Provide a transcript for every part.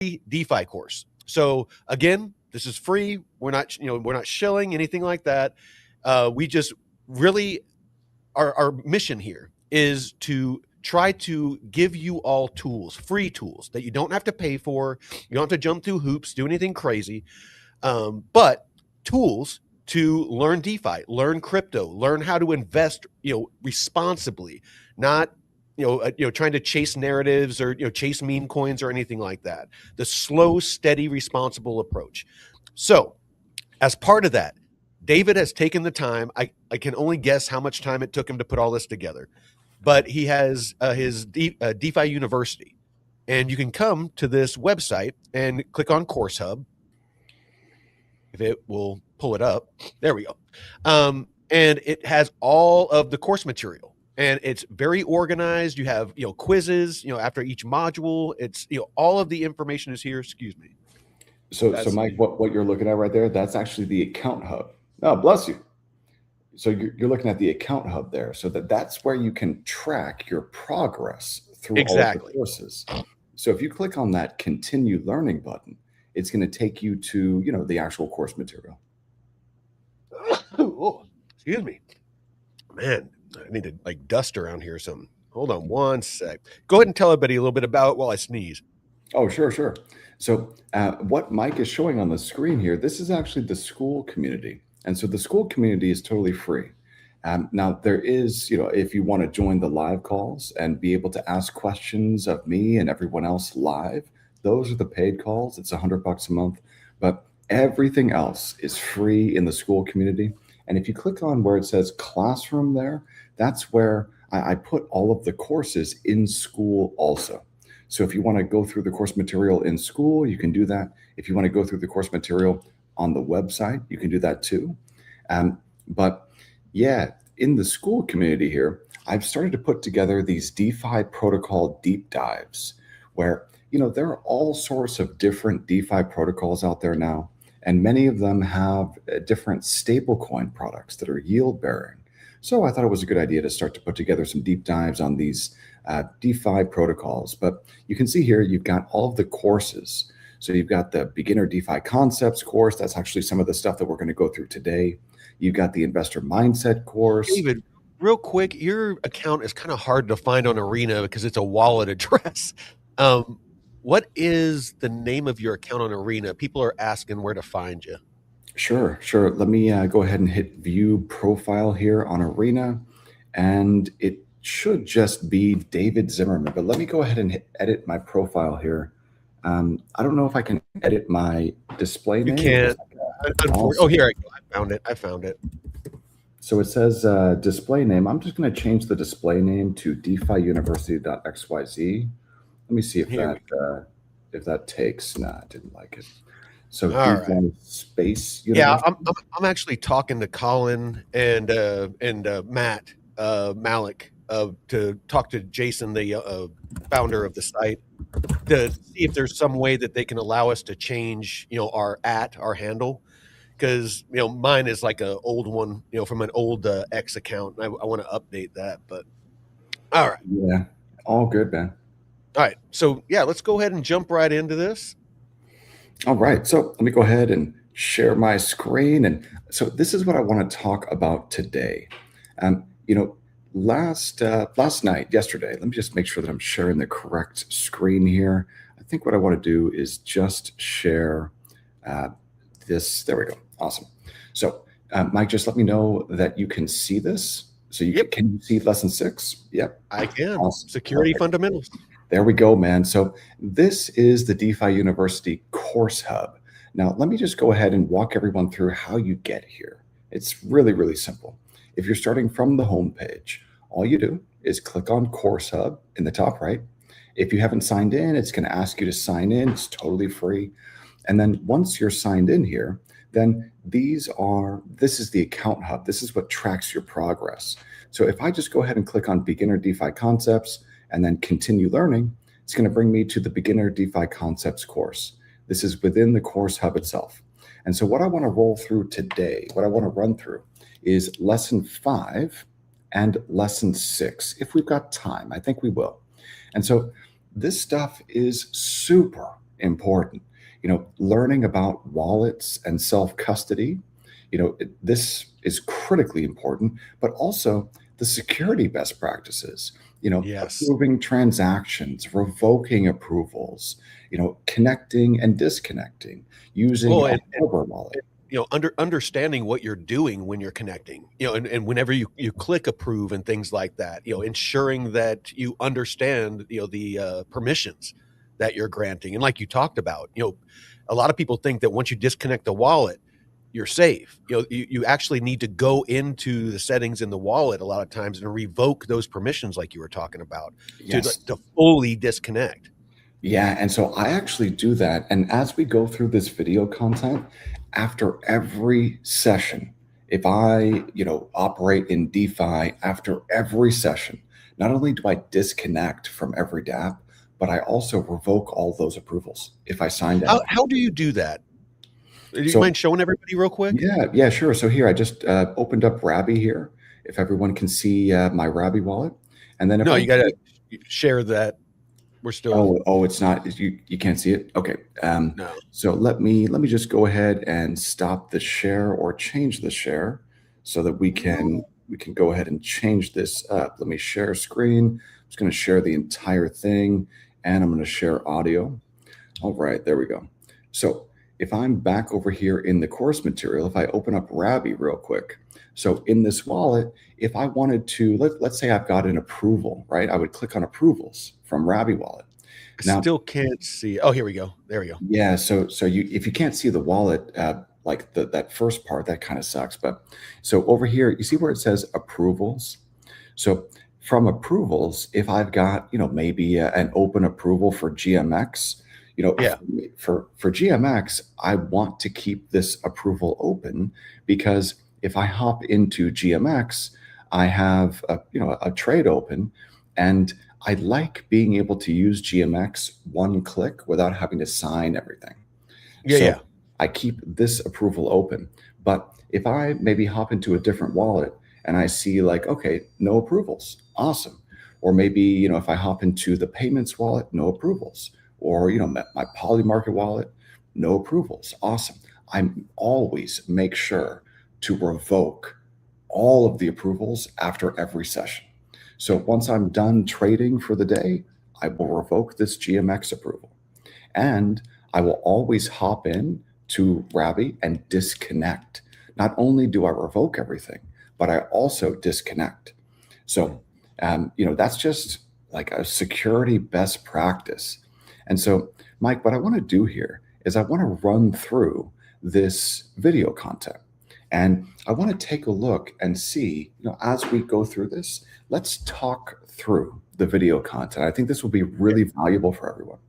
DeFi course. So again, this is free. We're not shilling anything like that. We just really our mission here is to try to give you all tools, free tools that you don't have to pay for. You don't have to jump through hoops, do anything crazy, but tools to learn DeFi, learn crypto, learn how to invest, responsibly, not trying to chase narratives or chase meme coins or anything like that. The slow, steady, responsible approach. So, as part of that, David has taken the time. I can only guess how much time it took him to put all this together, but he has his DeFi University, and you can come to this website and click on Course Hub. If it will pull it up, there we go. And it has all of the course material, and it's very organized. You have quizzes after each module. It's all of the information is here. Excuse me. So Mike, what you're looking at right there, that's actually the account hub. Oh, bless you. So you're looking at the account hub there. So that's where you can track your progress through all of the courses. So if you click on that continue learning button, it's going to take you to, the actual course material. Oh, excuse me. Man, I need to dust around here or something. Hold on one sec. Go ahead and tell everybody a little bit about it while I sneeze. Oh, sure. So what Mike is showing on the screen here, this is actually the school community. And so the school community is totally free. Now there is, if you want to join the live calls and be able to ask questions of me and everyone else live, those are the paid calls. It's $100 a month, but everything else is free in the school community. And if you click on where it says classroom there, that's where I put all of the courses in school also. So if you want to go through the course material in school, you can do that. If you want to go through the course material on the website, you can do that too. But yeah, in the school community here, I've started to put together these DeFi protocol deep dives where, there are all sorts of different DeFi protocols out there now, and many of them have different stablecoin products that are yield bearing. So I thought it was a good idea to start to put together some deep dives on these DeFi protocols. But you can see here, you've got all of the courses. So you've got the beginner DeFi concepts course. That's actually some of the stuff that we're going to go through today. You've got the investor mindset course. David, real quick, your account is kind of hard to find on Arena because it's a wallet address. What is the name of your account on Arena? People are asking where to find you. Sure. Let me go ahead and hit view profile here on Arena, and it should just be David Zimmerman, but let me go ahead and edit my profile here. I don't know if I can edit my display name. You can't. Oh, here I go. I found it. So it says display name. I'm just going to change the display name to DeFiUniversity.xyz. Let me see if that takes. Nah, I didn't like it. So DeFi space. Yeah, I'm actually talking to Colin and Matt Malik to talk to Jason, the founder of the site, to see if there's some way that they can allow us to change, our handle, because mine is like an old one, from an old X account. I want to update that, but all right. Yeah, all good, man. All right, so yeah, let's go ahead and jump right into this. All right, so let me go ahead and share my screen. And so this is what I want to talk about today. Yesterday, let me just make sure that I'm sharing the correct screen here. I think what I want to do is just share this. There we go. Awesome. So Mike, just let me know that you can see this. So can you see lesson 6? Yep. I can. Awesome. Security fundamentals. There we go, man. So this is the DeFi University Course Hub. Now, let me just go ahead and walk everyone through how you get here. It's really, really simple. If you're starting from the home page, all you do is click on Course Hub in the top right. If you haven't signed in, it's going to ask you to sign in. It's totally free. And then once you're signed in here, then this is the account hub. This is what tracks your progress. So if I just go ahead and click on Beginner DeFi Concepts and then Continue Learning, it's going to bring me to the Beginner DeFi Concepts course. This is within the Course Hub itself. And so what I want to roll through today, what I want to run through is lesson 5 and lesson 6, if we've got time. I think we will. And so this stuff is super important. Learning about wallets and self-custody, this is critically important, but also the security best practices, Yes. approving transactions, revoking approvals, connecting and disconnecting, using Well, a and hardware wallet. understanding what you're doing when you're connecting, and whenever you click approve and things like that, ensuring that you understand, the permissions that you're granting. And like you talked about, a lot of people think that once you disconnect the wallet, you're safe. You actually need to go into the settings in the wallet a lot of times and revoke those permissions, like you were talking about, to Yes. to fully disconnect. Yeah, and so I actually do that. And as we go through this video content, after every session, if I, operate in DeFi after every session, not only do I disconnect from every dApp, but I also revoke all those approvals if I signed How out. how do you do that? Do you So mind showing everybody real quick? yeah, sure. So here I just opened up Rabby here. If everyone can see my Rabby wallet, and then if No, I you gotta share that. We're still it's not you can't see it. Okay. no. So let me just go ahead and stop the share or change the share so that we can go ahead and change this up. Let me share screen. I'm just going to share the entire thing, and I'm going to share audio. All right, there we go. So if I'm back over here in the course material, if I open up Rabby real quick, so in this wallet, if I wanted to, let's say I've got an approval, right? I would click on approvals from Rabby wallet. I Now, still can't see. Oh, here we go. There we go. yeah, so you if you can't see the wallet, like that first part, that kind of sucks. But so over here, you see where it says approvals. So from approvals, if I've got maybe an open approval for GMX, Yeah. for GMX, I want to keep this approval open because if I hop into GMX, I have a trade open, and I like being able to use GMX one click without having to sign everything. Yeah, So yeah. I keep this approval open. But if I maybe hop into a different wallet and I see like, okay, no approvals, awesome. Or maybe, if I hop into the payments wallet, no approvals. Or, my Polymarket wallet, no approvals, awesome. I always make sure to revoke all of the approvals after every session. So once I'm done trading for the day, I will revoke this GMX approval. And I will always hop in to Rabby and disconnect. Not only do I revoke everything, but I also disconnect. So, that's just like a security best practice. And so, Mike, what I want to do here is I want to run through this video content. And I want to take a look and see, as we go through this, let's talk through the video content. I think this will be really valuable for everyone.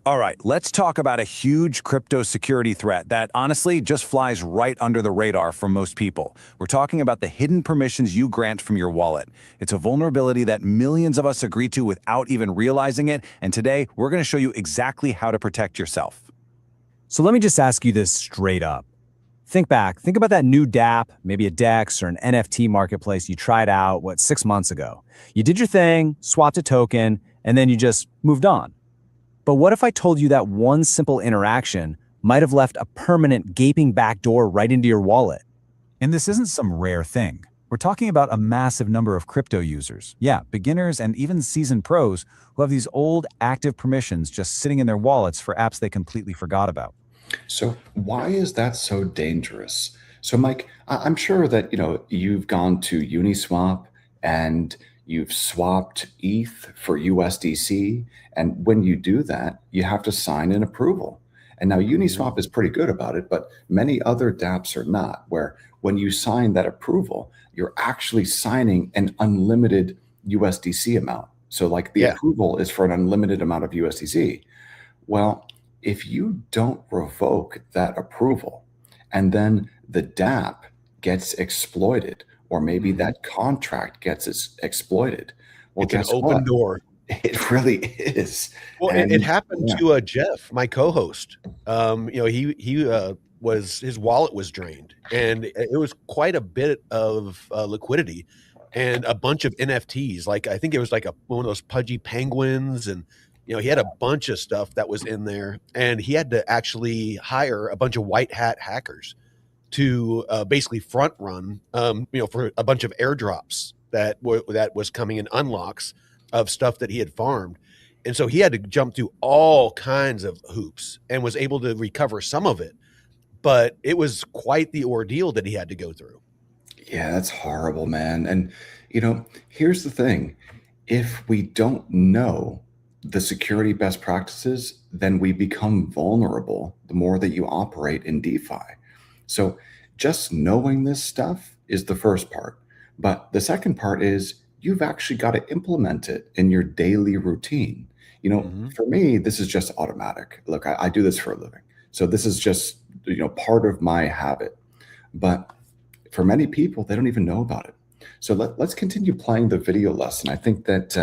All right, let's talk about a huge crypto security threat that honestly just flies right under the radar for most people. We're talking about the hidden permissions you grant from your wallet. It's a vulnerability that millions of us agree to without even realizing it, and today we're going to show you exactly how to protect yourself. So let me just ask you this straight up. Think about that new dApp, maybe a DEX or an NFT marketplace you tried out, 6 months ago. You did your thing, swapped a token, and then you just moved on. But what if I told you that one simple interaction might have left a permanent gaping back door right into your wallet? And this isn't some rare thing. We're talking about a massive number of crypto users. Yeah, beginners and even seasoned pros who have these old active permissions just sitting in their wallets for apps they completely forgot about. So why is that so dangerous? So Mike, I'm sure that you've gone to Uniswap and you've swapped ETH for USDC, and when you do that, you have to sign an approval. And now Uniswap is pretty good about it, but many other dApps are not, where when you sign that approval, you're actually signing an unlimited USDC amount. So like the Yeah. approval is for an unlimited amount of USDC. Well, if you don't revoke that approval and then the dApp gets exploited, or maybe that contract gets exploited, well, It's an guess what? open door. It really is. Well, it And happened yeah, to Jeff, my co-host. He was his wallet was drained, and it was quite a bit of liquidity, and a bunch of NFTs. Like I think it was like one of those pudgy penguins, and He had a bunch of stuff that was in there, and he had to actually hire a bunch of white hat hackers to basically front run, for a bunch of airdrops that was coming in, unlocks of stuff that he had farmed. And so he had to jump through all kinds of hoops and was able to recover some of it. But it was quite the ordeal that he had to go through. Yeah, that's horrible, man. And, here's the thing. If we don't know the security best practices, then we become vulnerable the more that you operate in DeFi. So just knowing this stuff is the first part. But the second part is you've actually got to implement it in your daily routine. For me, this is just automatic. Look, I do this for a living. So this is just, part of my habit. But for many people, they don't even know about it. So let's continue playing the video lesson. I think that,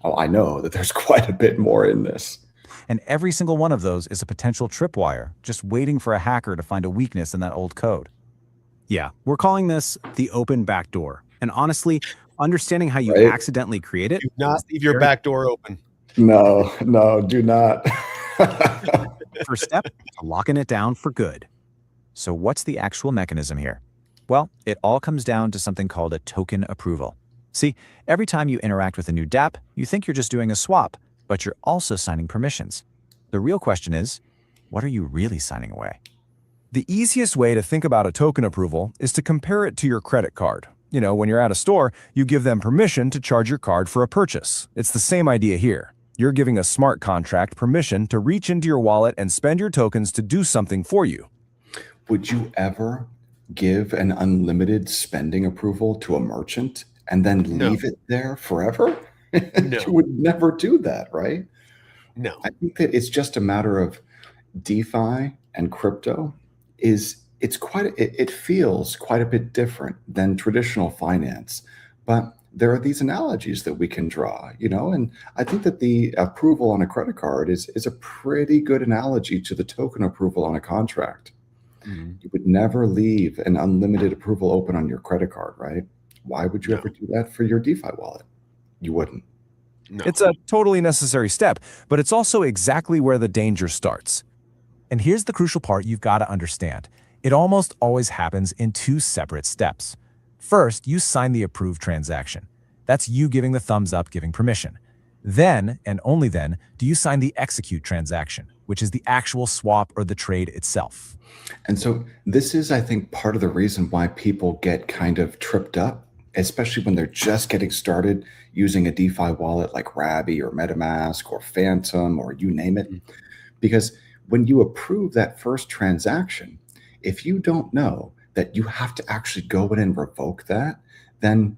I know that there's quite a bit more in this. And every single one of those is a potential tripwire, just waiting for a hacker to find a weakness in that old code. Yeah, we're calling this the open backdoor. And honestly, understanding how you accidentally create it. Do not leave your back door open. No, do not. First step, locking it down for good. So what's the actual mechanism here? Well, it all comes down to something called a token approval. See, every time you interact with a new dApp, you think you're just doing a swap, but you're also signing permissions. The real question is, what are you really signing away? The easiest way to think about a token approval is to compare it to your credit card. When you're at a store, you give them permission to charge your card for a purchase. It's the same idea here. You're giving a smart contract permission to reach into your wallet and spend your tokens to do something for you. Would you ever give an unlimited spending approval to a merchant and then leave it there forever? No. You would never do that, right? No. I think that it's just a matter of DeFi and crypto it feels quite a bit different than traditional finance, but there are these analogies that we can draw, and I think that the approval on a credit card is a pretty good analogy to the token approval on a contract. Mm-hmm. You would never leave an unlimited approval open on your credit card, right? Why would you ever do that for your DeFi wallet? You wouldn't. No. It's a totally necessary step, but it's also exactly where the danger starts. And here's the crucial part you've got to understand. It almost always happens in two separate steps. First, you sign the approved transaction. That's you giving the thumbs up, giving permission. Then, and only then, do you sign the execute transaction, which is the actual swap or the trade itself. And so this is, I think, part of the reason why people get kind of tripped up, especially when they're just getting started using a DeFi wallet like Rabby or MetaMask or Phantom or you name it. Because when you approve that first transaction, if you don't know that you have to actually go in and revoke that, then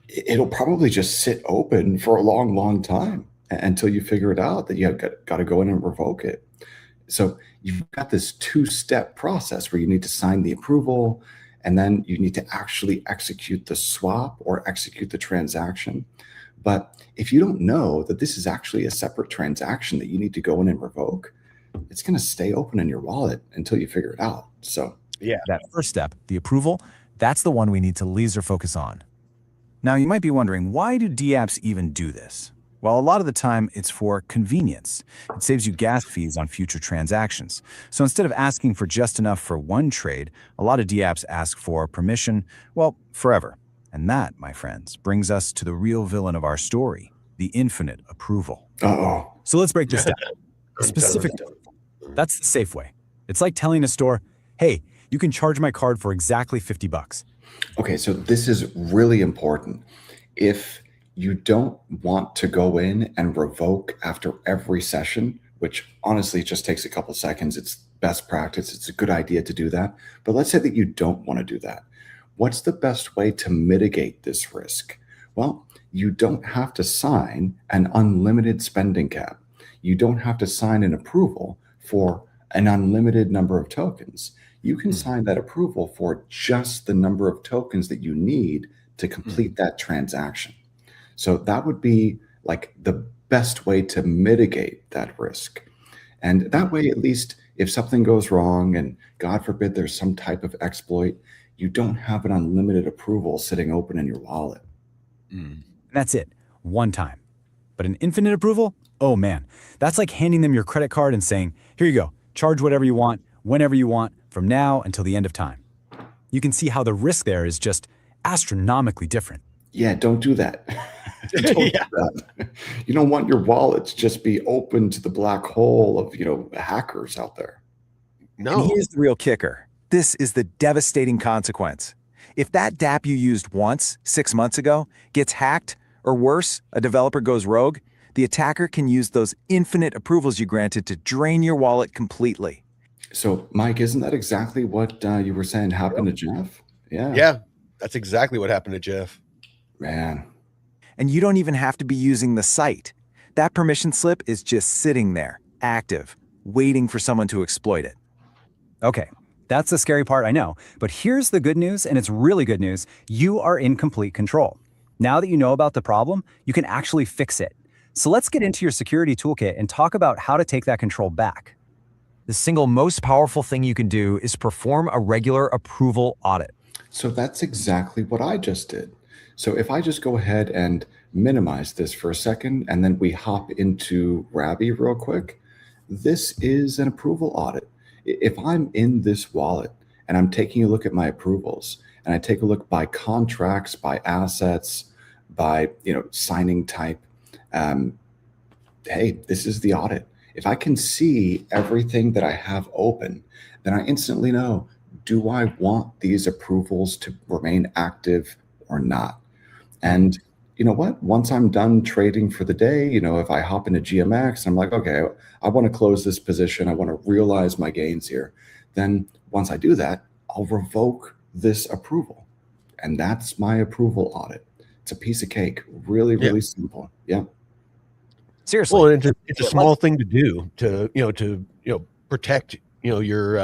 it'll probably just sit open for a long, long time until you figure it out that you got to go in and revoke it. So you've got this two-step process where you need to sign the approval, and then you need to actually execute the swap or execute the transaction. But if you don't know that this is actually a separate transaction that you need to go in and revoke, it's going to stay open in your wallet until you figure it out. So yeah, that first step, the approval, that's the one we need to laser focus on. Now, you might be wondering, why do dApps even do this? Well, a lot of the time, it's for convenience. It saves you gas fees on future transactions. So instead of asking for just enough for one trade, a lot of dApps ask for permission, well, forever. And that, my friends, brings us to the real villain of our story, the infinite approval. Uh-oh. So let's break this down. Specific, that's the safe way. It's like telling a store, hey, you can charge my card for exactly $50. Okay, so this is really important. If you don't want to go in and revoke after every session, which honestly just takes a couple seconds, it's best practice, it's a good idea to do that. But let's say that you don't want to do that. What's the best way to mitigate this risk? Well, you don't have to sign an unlimited spending cap. You don't have to sign an approval for an unlimited number of tokens. You can sign that approval for just the number of tokens that you need to complete that transaction. So that would be like the best way to mitigate that risk. And that way, at least if something goes wrong and God forbid there's some type of exploit, you don't have an unlimited approval sitting open in your wallet. That's it, one time. But an infinite approval, Oh man, that's like handing them your credit card and saying, here you go, charge whatever you want, whenever you want, from now until the end of time. You can see how the risk there is just astronomically different. Yeah, don't do that. Don't do Yeah. that. You don't want your wallet to just be open to the black hole of, hackers out there. And No. here's the real kicker. This is the devastating consequence. If that DApp you used once, 6 months ago, gets hacked, or worse, a developer goes rogue, the attacker can use those infinite approvals you granted to drain your wallet completely. So, Mike, isn't that exactly what you were saying happened to Jeff? Yeah, Yeah, that's exactly what happened to Jeff. man. And you don't even have to be using the site. That permission slip is just sitting there, active, waiting for someone to exploit it. Okay, that's the scary part, I know. But here's the good news, and it's really good news. You are in complete control. Now that you know about the problem, you can actually fix it. So let's get into your security toolkit and talk about how to take that control back. The single most powerful thing you can do is perform a regular approval audit. So that's exactly what I just did. So if I just go ahead and minimize this for a second, and then we hop into Rabby real quick, this is an approval audit. If I'm in this wallet and I'm taking a look at my approvals, and I take a look by contracts, by assets, by signing type, hey, this is the audit. If I can see everything that I have open, then I instantly know, do I want these approvals to remain active or not? And you know what? Once I'm done trading for the day, if I hop into GMX, I'm like, okay, I want to close this position. I want to realize my gains here. Then once I do that, I'll revoke this approval. And that's my approval audit. It's a piece of cake. Really, really simple. Yeah. Seriously. Well, it's a small thing to do to protect your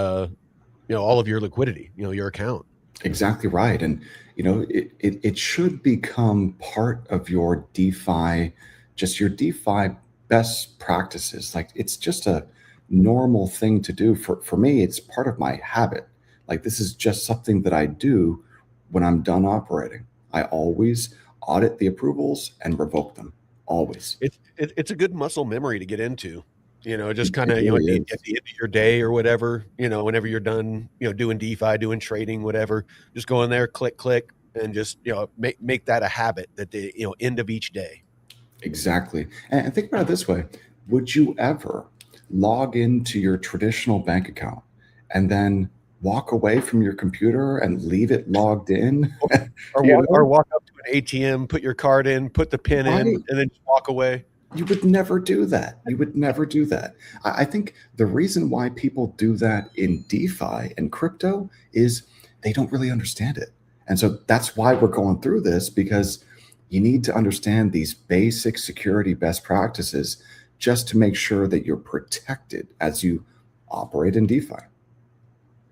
all of your liquidity, your account. Exactly right. And it should become part of your DeFi, just your DeFi best practices. Like, it's just a normal thing to do. For me, it's part of my habit. Like, this is just something that I do when I'm done operating. I always audit the approvals and revoke them. Always. It's a good muscle memory to get into. Just kind It of really at the end of your day or whatever, whenever you're done, doing DeFi, doing trading, whatever, just go in there, click, and just make that a habit at the end of each day. Exactly. And think about it this way. Would you ever log into your traditional bank account and then walk away from your computer and leave it logged in? Or walk up to an ATM, put your card in, put the pin in, Right. and then just walk away. You would never do that. You would never do that. I think the reason why people do that in DeFi and crypto is they don't really understand it. And so that's why we're going through this, because you need to understand these basic security best practices just to make sure that you're protected as you operate in DeFi.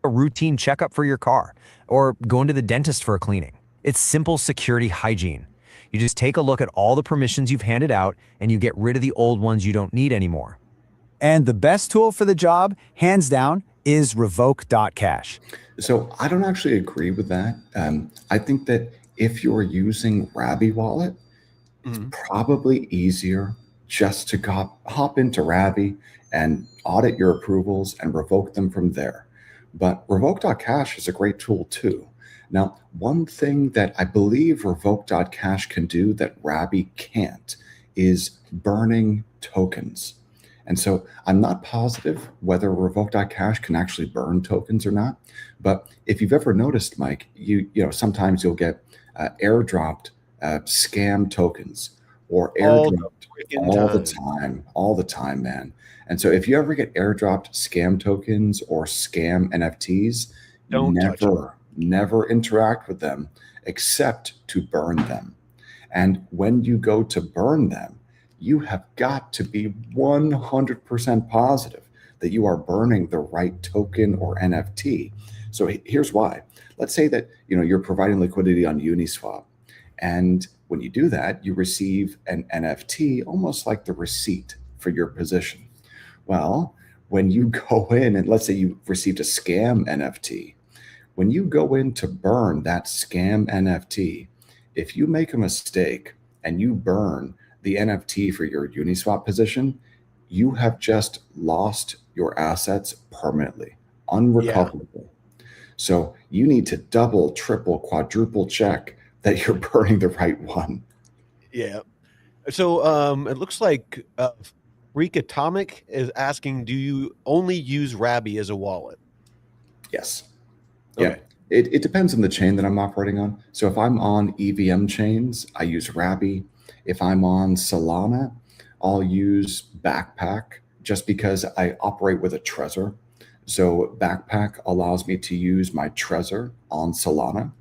A routine checkup for your car, or going to the dentist for a cleaning. It's simple security hygiene. You just take a look at all the permissions you've handed out and you get rid of the old ones you don't need anymore. And the best tool for the job, hands down, is revoke.cash. So I don't actually agree with that. I think that if you're using Rabby Wallet, it's probably easier just to hop into Rabby and audit your approvals and revoke them from there. But revoke.cash is a great tool too. Now, one thing that I believe revoke.cash can do that Rabby can't is burning tokens. And so I'm not positive whether revoke.cash can actually burn tokens or not. But if you've ever noticed, Mike, sometimes you'll get airdropped scam tokens or airdropped all the time, man. And so if you ever get airdropped scam tokens or scam NFTs, Don't touch them. Never interact with them except to burn them. And when you go to burn them, you have got to be 100% positive that you are burning the right token or NFT. So here's why. Let's say that you're providing liquidity on Uniswap, and when you do that, you receive an NFT, almost like the receipt for your position. Well, when you go in and let's say you received a scam NFT, when you go in to burn that scam NFT, if you make a mistake and you burn the NFT for your Uniswap position, you have just lost your assets permanently, Yeah. unrecoverable. So you need to double, triple, quadruple check that you're burning the right one. Yeah. So it looks like Freak Atomic is asking, do you only use Rabby as a wallet? Yes. Yeah. Okay. It depends on the chain that I'm operating on. So if I'm on EVM chains, I use Rabby. If I'm on Solana, I'll use Backpack just because I operate with a Trezor. So Backpack allows me to use my Trezor on Solana.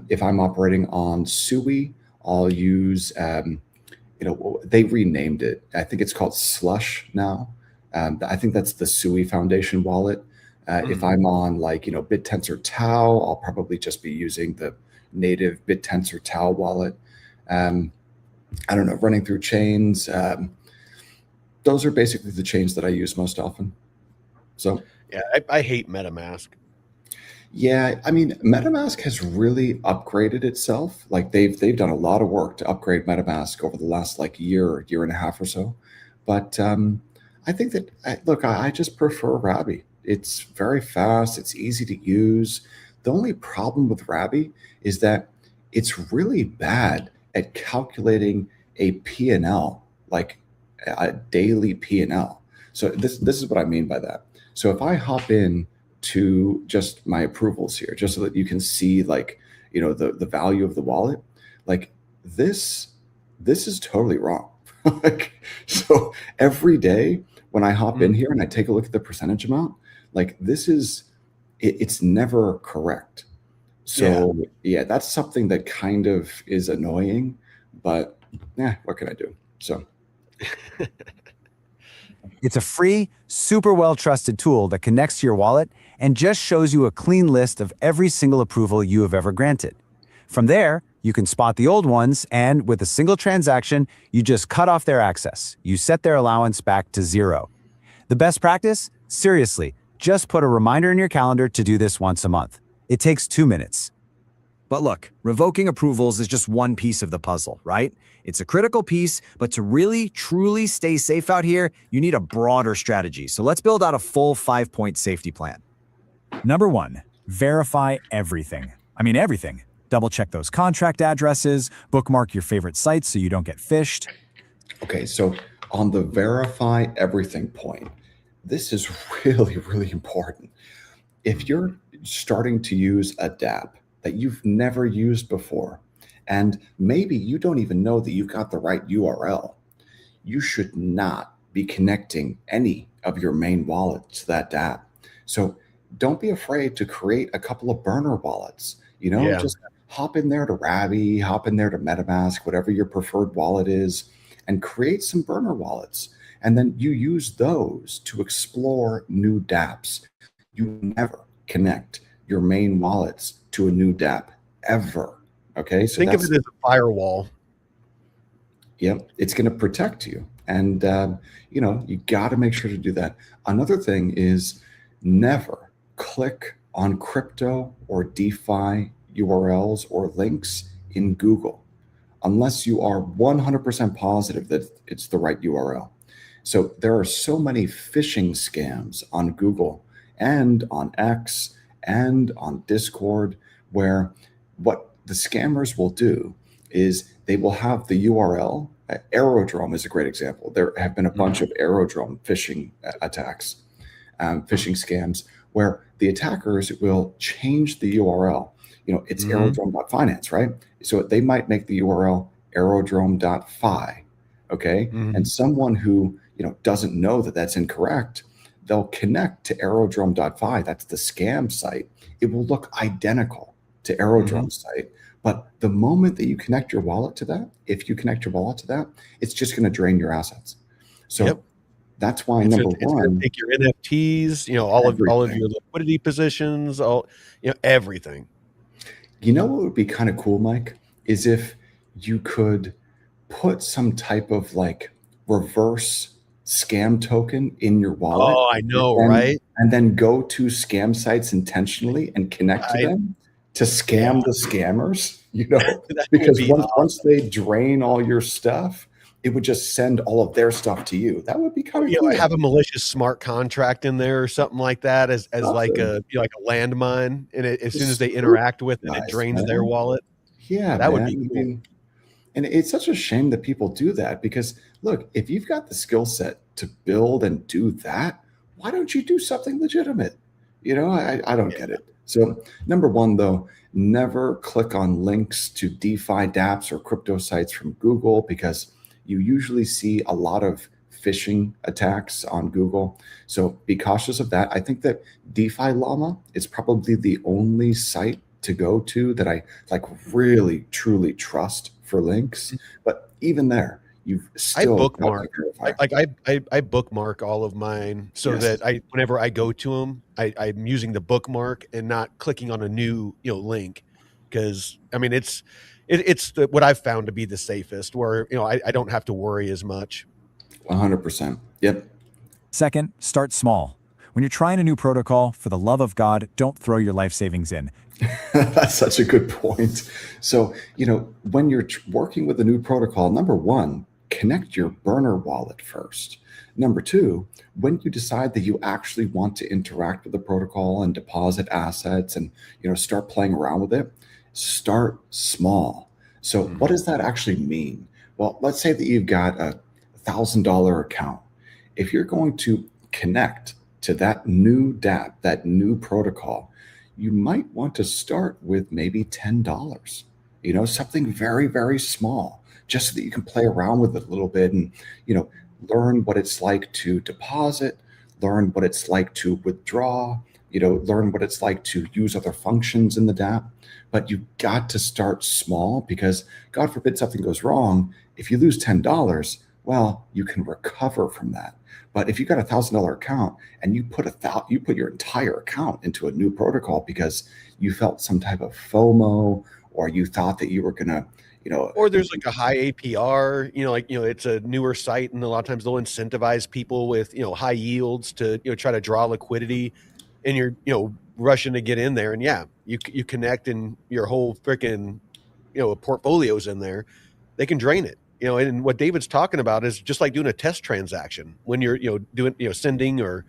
If I'm operating on Sui, I'll use, they renamed it. I think it's called Slush now. I think that's the Sui Foundation wallet. If I'm on BitTensor Tau, I'll probably just be using the native BitTensor Tau wallet. I don't know, running through chains. Those are basically the chains that I use most often. So yeah, I hate MetaMask. yeah, I mean, MetaMask has really upgraded itself. Like they've done a lot of work to upgrade MetaMask over the last year and a half or so. But I think that I just prefer Rabby. It's very fast. It's easy to use. The only problem with Rabby is that it's really bad at calculating a P&L, like a daily P&L. So this is what I mean by that. So if I hop in to just my approvals here, just so that you can see the value of the wallet, like this is totally wrong. So every day when I hop in here and I take a look at the percentage amount, it's never correct. So yeah, that's something that kind of is annoying, but what can I do? So It's a free, super well-trusted tool that connects to your wallet and just shows you a clean list of every single approval you have ever granted. From there, you can spot the old ones, and with a single transaction, you just cut off their access. You set their allowance back to 0. The best practice? Seriously, just put a reminder in your calendar to do this once a month. It takes 2 minutes. But look, revoking approvals is just one piece of the puzzle, right? It's a critical piece, but to really, truly stay safe out here, you need a broader strategy. So let's build out a full 5-point safety plan. Number 1, verify everything. I mean everything. Double-check those contract addresses, bookmark your favorite sites so you don't get phished. okay, so on the verify everything point, this is really, really important. If you're starting to use a dApp that you've never used before, and maybe you don't even know that you've got the right URL, you should not be connecting any of your main wallets to that dApp. So don't be afraid to create a couple of burner wallets. Just hop in there to Rabby, hop in there to MetaMask, whatever your preferred wallet is, and create some burner wallets. And then you use those to explore new dApps. You never connect your main wallets to a new dApp ever. Okay, so Think of it as a firewall. Yep, it's going to protect you, and you got to make sure to do that. Another thing is never click on crypto or DeFi URLs or links in Google unless you are 100% positive that it's the right URL. So there are so many phishing scams on Google and on X and on Discord where what the scammers will do is they will have the URL. Aerodrome is a great example. There have been a bunch of Aerodrome phishing attacks, phishing scams, where the attackers will change the URL. It's aerodrome.finance, right? So they might make the URL aerodrome.fi, okay? And someone who doesn't know that that's incorrect, they'll connect to aerodrome.fi. That's the scam site. It will look identical to Aerodrome's site. But the moment that you connect your wallet to that, if you connect your wallet to that, it's just going to drain your assets. So that's why It's number gonna one, take your NFTs, all of your liquidity positions, everything. What would be kind of cool, Mike, is if you could put some type of reverse scam token in your wallet. Oh, I know, and, right? And then go to scam sites intentionally and connect to them to scam the scammers, because once once they drain all your stuff, it would just send all of their stuff to you. That would be kind of You know, cool. have a malicious smart contract in there or something like that as like Something. a, you know, like a landmine, and as soon as Just they interact with it, it scrutinize, drains their man. wallet. Yeah, That would man. be I cool. mean, and it's such a shame that people do that because look, if you've got the skill set to build and do that, why don't you do something legitimate? I don't get it. So, number one, though, never click on links to DeFi dApps or crypto sites from Google because you usually see a lot of phishing attacks on Google. So be cautious of that. I think that DeFi Llama is probably the only site to go to that I like really truly trust for links. But even there, you've I still got to bookmark, verify. I bookmark all of mine so Yes, that whenever I go to them, I'm using the bookmark and not clicking on a new, you know, link. Because I mean, what I've found to be the safest, where, you know, I don't have to worry as much. 100%. Yep. Second, start small. When you're trying a new protocol, for the love of God, don't throw your life savings in. That's such a good point. So, when you're working with a new protocol, number one, connect your burner wallet first. Number two, when you decide that you actually want to interact with the protocol and deposit assets and, start playing around with it, start small. So, what Mhm. does that actually mean? Well, let's say that you've got a $1,000 account. If you're going to connect to that new dApp, that new protocol, you might want to start with maybe $10, something very, very small, just so that you can play around with it a little bit and, you know, learn what it's like to deposit, learn what it's like to withdraw, learn what it's like to use other functions in the dApp. But you got to start small because God forbid something goes wrong. If you lose $10, well, you can recover from that. But if you got $1,000 account and you put your entire account into a new protocol because you felt some type of FOMO or you thought that you were gonna, you know, Or there's like a high APR, you know, like, you know, it's a newer site, and a lot of times they'll incentivize people with, you know, high yields to, you know, try to draw liquidity, and you're, you know, rushing to get in there. And yeah, you connect and your whole freaking, you know, portfolio's in there. They can drain it, you know. And what David's talking about is just like doing a test transaction when you're, you know, doing, you know, sending or,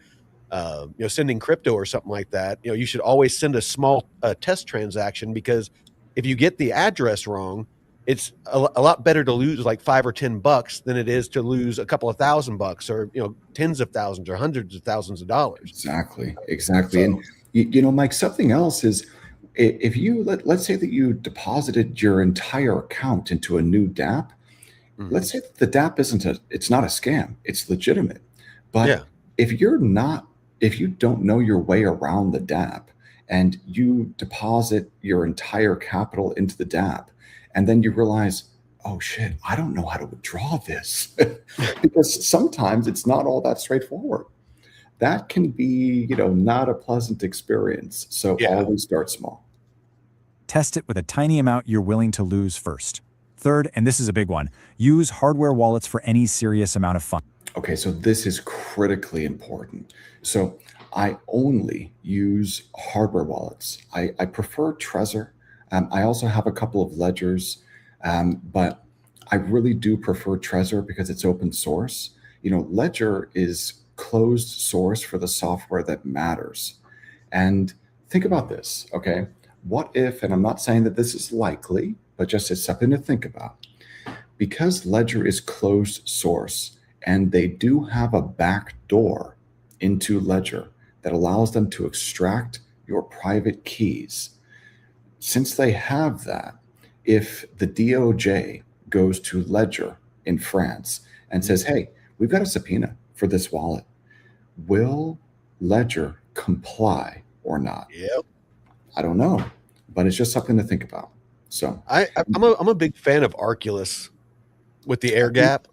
you know, sending crypto or something like that. You know, you should always send a small test transaction, because if you get the address wrong, it's a lot better to lose like $5 or $10 than it is to lose a couple of $1,000 or, you know, tens of thousands or hundreds of thousands of dollars. exactly. So And Mike, something else is if you let's say that you deposited your entire account into a new dApp. mhm. Let's say that the dApp it's not a scam, it's legitimate. But Yeah, if if you don't know your way around the dApp and you deposit your entire capital into the dApp, and then you realize, oh shit, I don't know how to withdraw this. Because sometimes it's not all that straightforward. That can be, not a pleasant experience. So yeah. always start small. Test it with a tiny amount you're willing to lose first. Third, and this is a big one, use hardware wallets for any serious amount of fun. Okay, so this is critically important. So I only use hardware wallets. I prefer Trezor. I also have a couple of ledgers, but I really do prefer Trezor because it's open source. Ledger is closed source for the software that matters. And think about this, okay? What if, and I'm not saying that this is likely, but just as something to think about, because Ledger is closed source and they do have a back door into Ledger that allows them to extract your private keys. Since they have that, if the DOJ goes to Ledger in France and says, hey, we've got a subpoena for this wallet, will Ledger comply or not? Yep. I don't know, but it's just something to think about. So, I'm a big fan of Arculus with the air gap.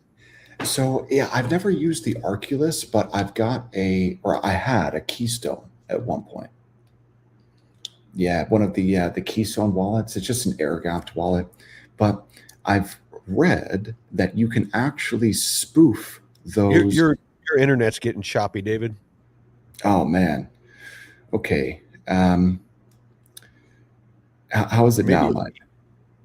So yeah, I've never used the Arculus, but I had a Keystone at one point. Yeah, one of the Keystone wallets. It's just an air-gapped wallet, but I've read that you can actually spoof Your those. your your internet's getting choppy, David. Oh man. Okay. How is it Maybe now, it's Mike? me.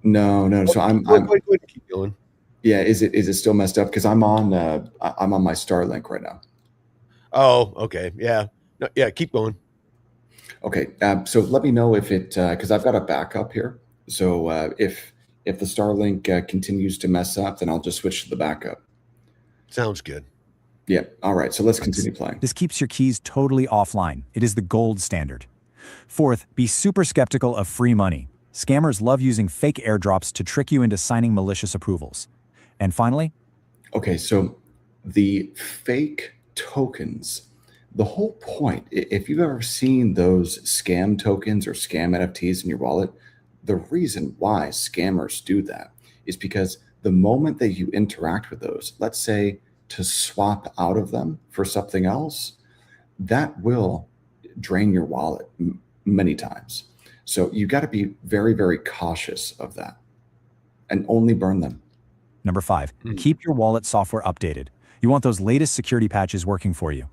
No, no. Oh, So I'm go ahead and keep going. Yeah, is it still messed up? Because I'm on my Starlink right now. Oh, okay. Yeah. No, yeah, keep going. Okay, so let me know if it because I've got a backup here. So if the Starlink continues to mess up, then I'll just switch to the backup. Sounds good. Yeah. All right. So let's continue playing. This keeps your keys totally offline. It is the gold standard. Fourth, be super skeptical of free money. Scammers love using fake airdrops to trick you into signing malicious approvals. And finally, Okay, so the fake tokens, the whole point, if you've ever seen those scam tokens or scam NFTs in your wallet, the reason why scammers do that is because the moment that you interact with those, let's say to swap out of them for something else, that will drain your wallet many times. So you got to be very, very cautious of that and only burn them. number 5, keep your wallet software updated. You want those latest security patches working for you.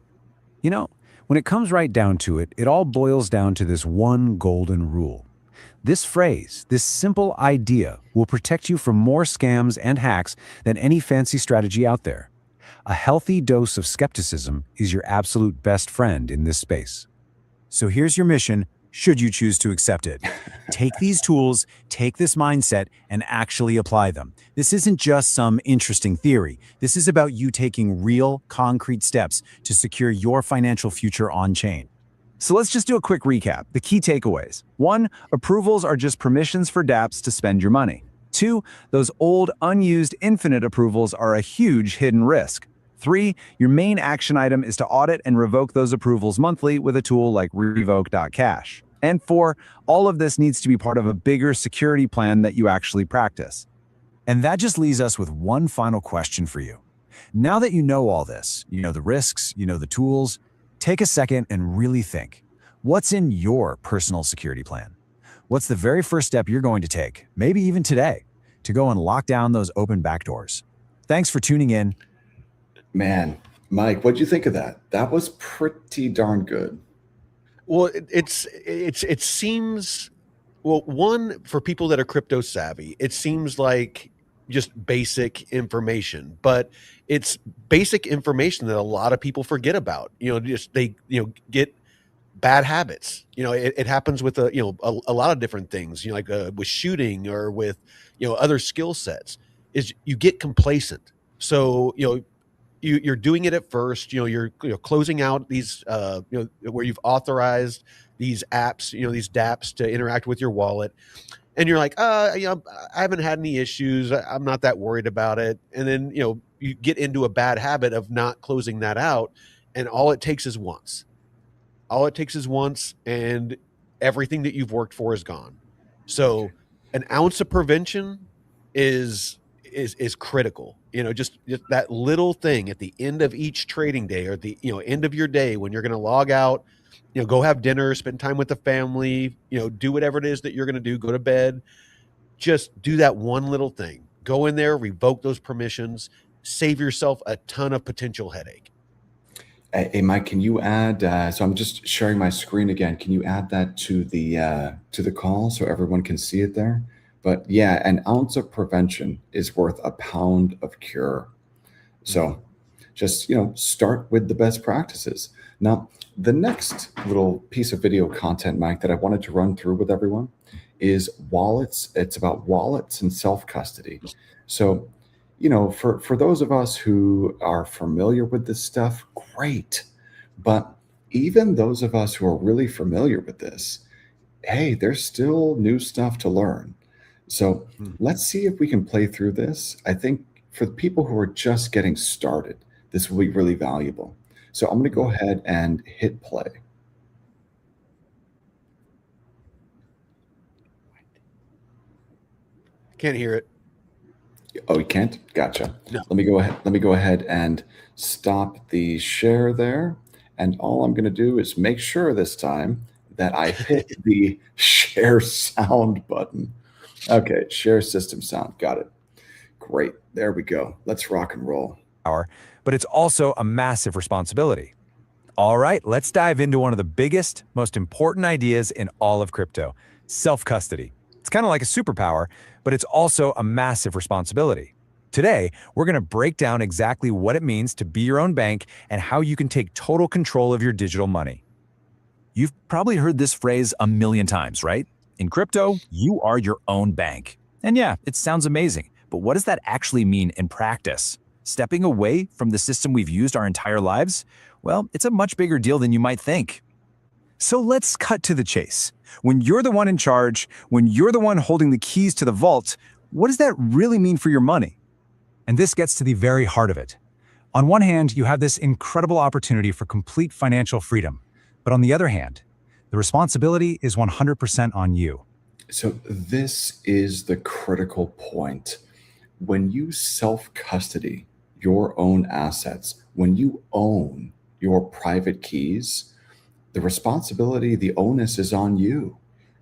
You know, when it comes right down to it, it all boils down to this one golden rule. This phrase, this simple idea, will protect you from more scams and hacks than any fancy strategy out there. A healthy dose of skepticism is your absolute best friend in this space. So here's your mission, should you choose to accept it. Take these tools, take this mindset, and actually apply them. This isn't just some interesting theory. This is about you taking real, concrete steps to secure your financial future on-chain. So let's just do a quick recap. The key takeaways. 1, approvals are just permissions for dApps to spend your money. 2, those old, unused, infinite approvals are a huge hidden risk. 3, your main action item is to audit and revoke those approvals monthly with a tool like revoke.cash. And 4, all of this needs to be part of a bigger security plan that you actually practice. And that just leaves us with one final question for you. Now that you know all this, you know the risks, you know the tools, take a second and really think. What's in your personal security plan? What's the very first step you're going to take, maybe even today, to go and lock down those open backdoors? Thanks for tuning in. Man, Mike, what'd you think of that? That was pretty darn good. Well, it seems, well, one, for people that are crypto savvy, it seems like just basic information, but it's basic information that a lot of people forget about. Just they get bad habits. It happens with a lot of different things. Like with shooting or with other skill sets, is you get complacent. So you're doing it at first. You're closing out these where you've authorized these apps, these dApps to interact with your wallet, and you're like, I haven't had any issues. I'm not that worried about it. And then you get into a bad habit of not closing that out, and all it takes is once. All it takes is once, and everything that you've worked for is gone. So, an ounce of prevention is critical. Just that little thing at the end of each trading day, or the end of your day when you're going to log out, go have dinner, spend time with the family, do whatever it is that you're going to do, go to bed. Just do that one little thing. Go in there, revoke those permissions, save yourself a ton of potential headache. Hey, Mike, can you add? So I'm just sharing my screen again. Can you add that to the call so everyone can see it there? But yeah, an ounce of prevention is worth a pound of cure. So just start with the best practices. Now, the next little piece of video content, Mike, that I wanted to run through with everyone is wallets. It's about wallets and self-custody. So for those of us who are familiar with this stuff, great. But even those of us who are really familiar with this, hey, there's still new stuff to learn. So let's see if we can play through this. I think for the people who are just getting started, this will be really valuable. So I'm going to go ahead and hit play. Can't hear it. Oh, you can't? Gotcha. No. Let me go ahead and stop the share there. And all I'm going to do is make sure this time that I hit the share sound button. Okay, share system sound. Got it. Great. There we go. Let's rock and roll. But it's also a massive responsibility. All right, let's dive into one of the biggest, most important ideas in all of crypto, self-custody. It's kind of like a superpower, but it's also a massive responsibility. Today, we're going to break down exactly what it means to be your own bank and how you can take total control of your digital money. You've probably heard this phrase a million times, right? In crypto, you are your own bank. And yeah, it sounds amazing, but what does that actually mean in practice? Stepping away from the system we've used our entire lives? Well, it's a much bigger deal than you might think. So let's cut to the chase. When you're the one in charge, when you're the one holding the keys to the vault, what does that really mean for your money? And this gets to the very heart of it. On one hand, you have this incredible opportunity for complete financial freedom. But on the other hand, the responsibility is 100% on you. So this is the critical point. When you self-custody your own assets, when you own your private keys, the responsibility, the onus is on you.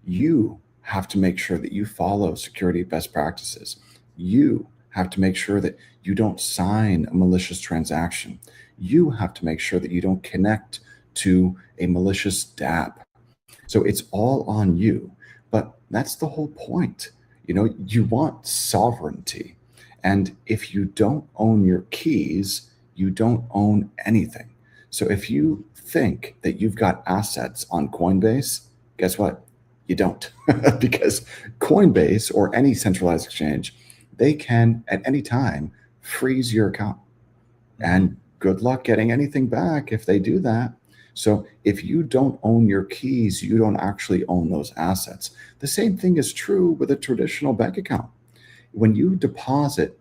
You have to make sure that you follow security best practices. You have to make sure that you don't sign a malicious transaction. You have to make sure that you don't connect to a malicious dApp. So it's all on you. But that's the whole point. You want sovereignty. And if you don't own your keys, you don't own anything. So if you think that you've got assets on Coinbase, guess what? You don't. Because Coinbase or any centralized exchange, they can at any time freeze your account. And good luck getting anything back if they do that. So if you don't own your keys, you don't actually own those assets. The same thing is true with a traditional bank account. When you deposit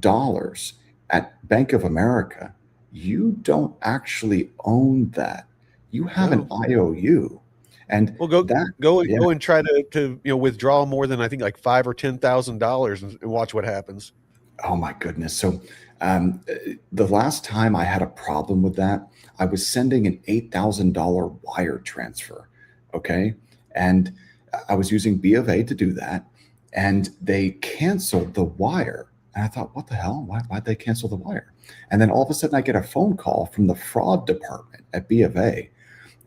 dollars at Bank of America, you don't actually own that. You have an IOU. And Well, go and try to withdraw more than I think like $5,000 or $10,000 and watch what happens. Oh my goodness. So the last time I had a problem with that, I was sending an $8,000 wire transfer. Okay. And I was using B of A to do that. And they canceled the wire. And I thought, what the hell? Why'd they cancel the wire? And then all of a sudden I get a phone call from the fraud department at B of A.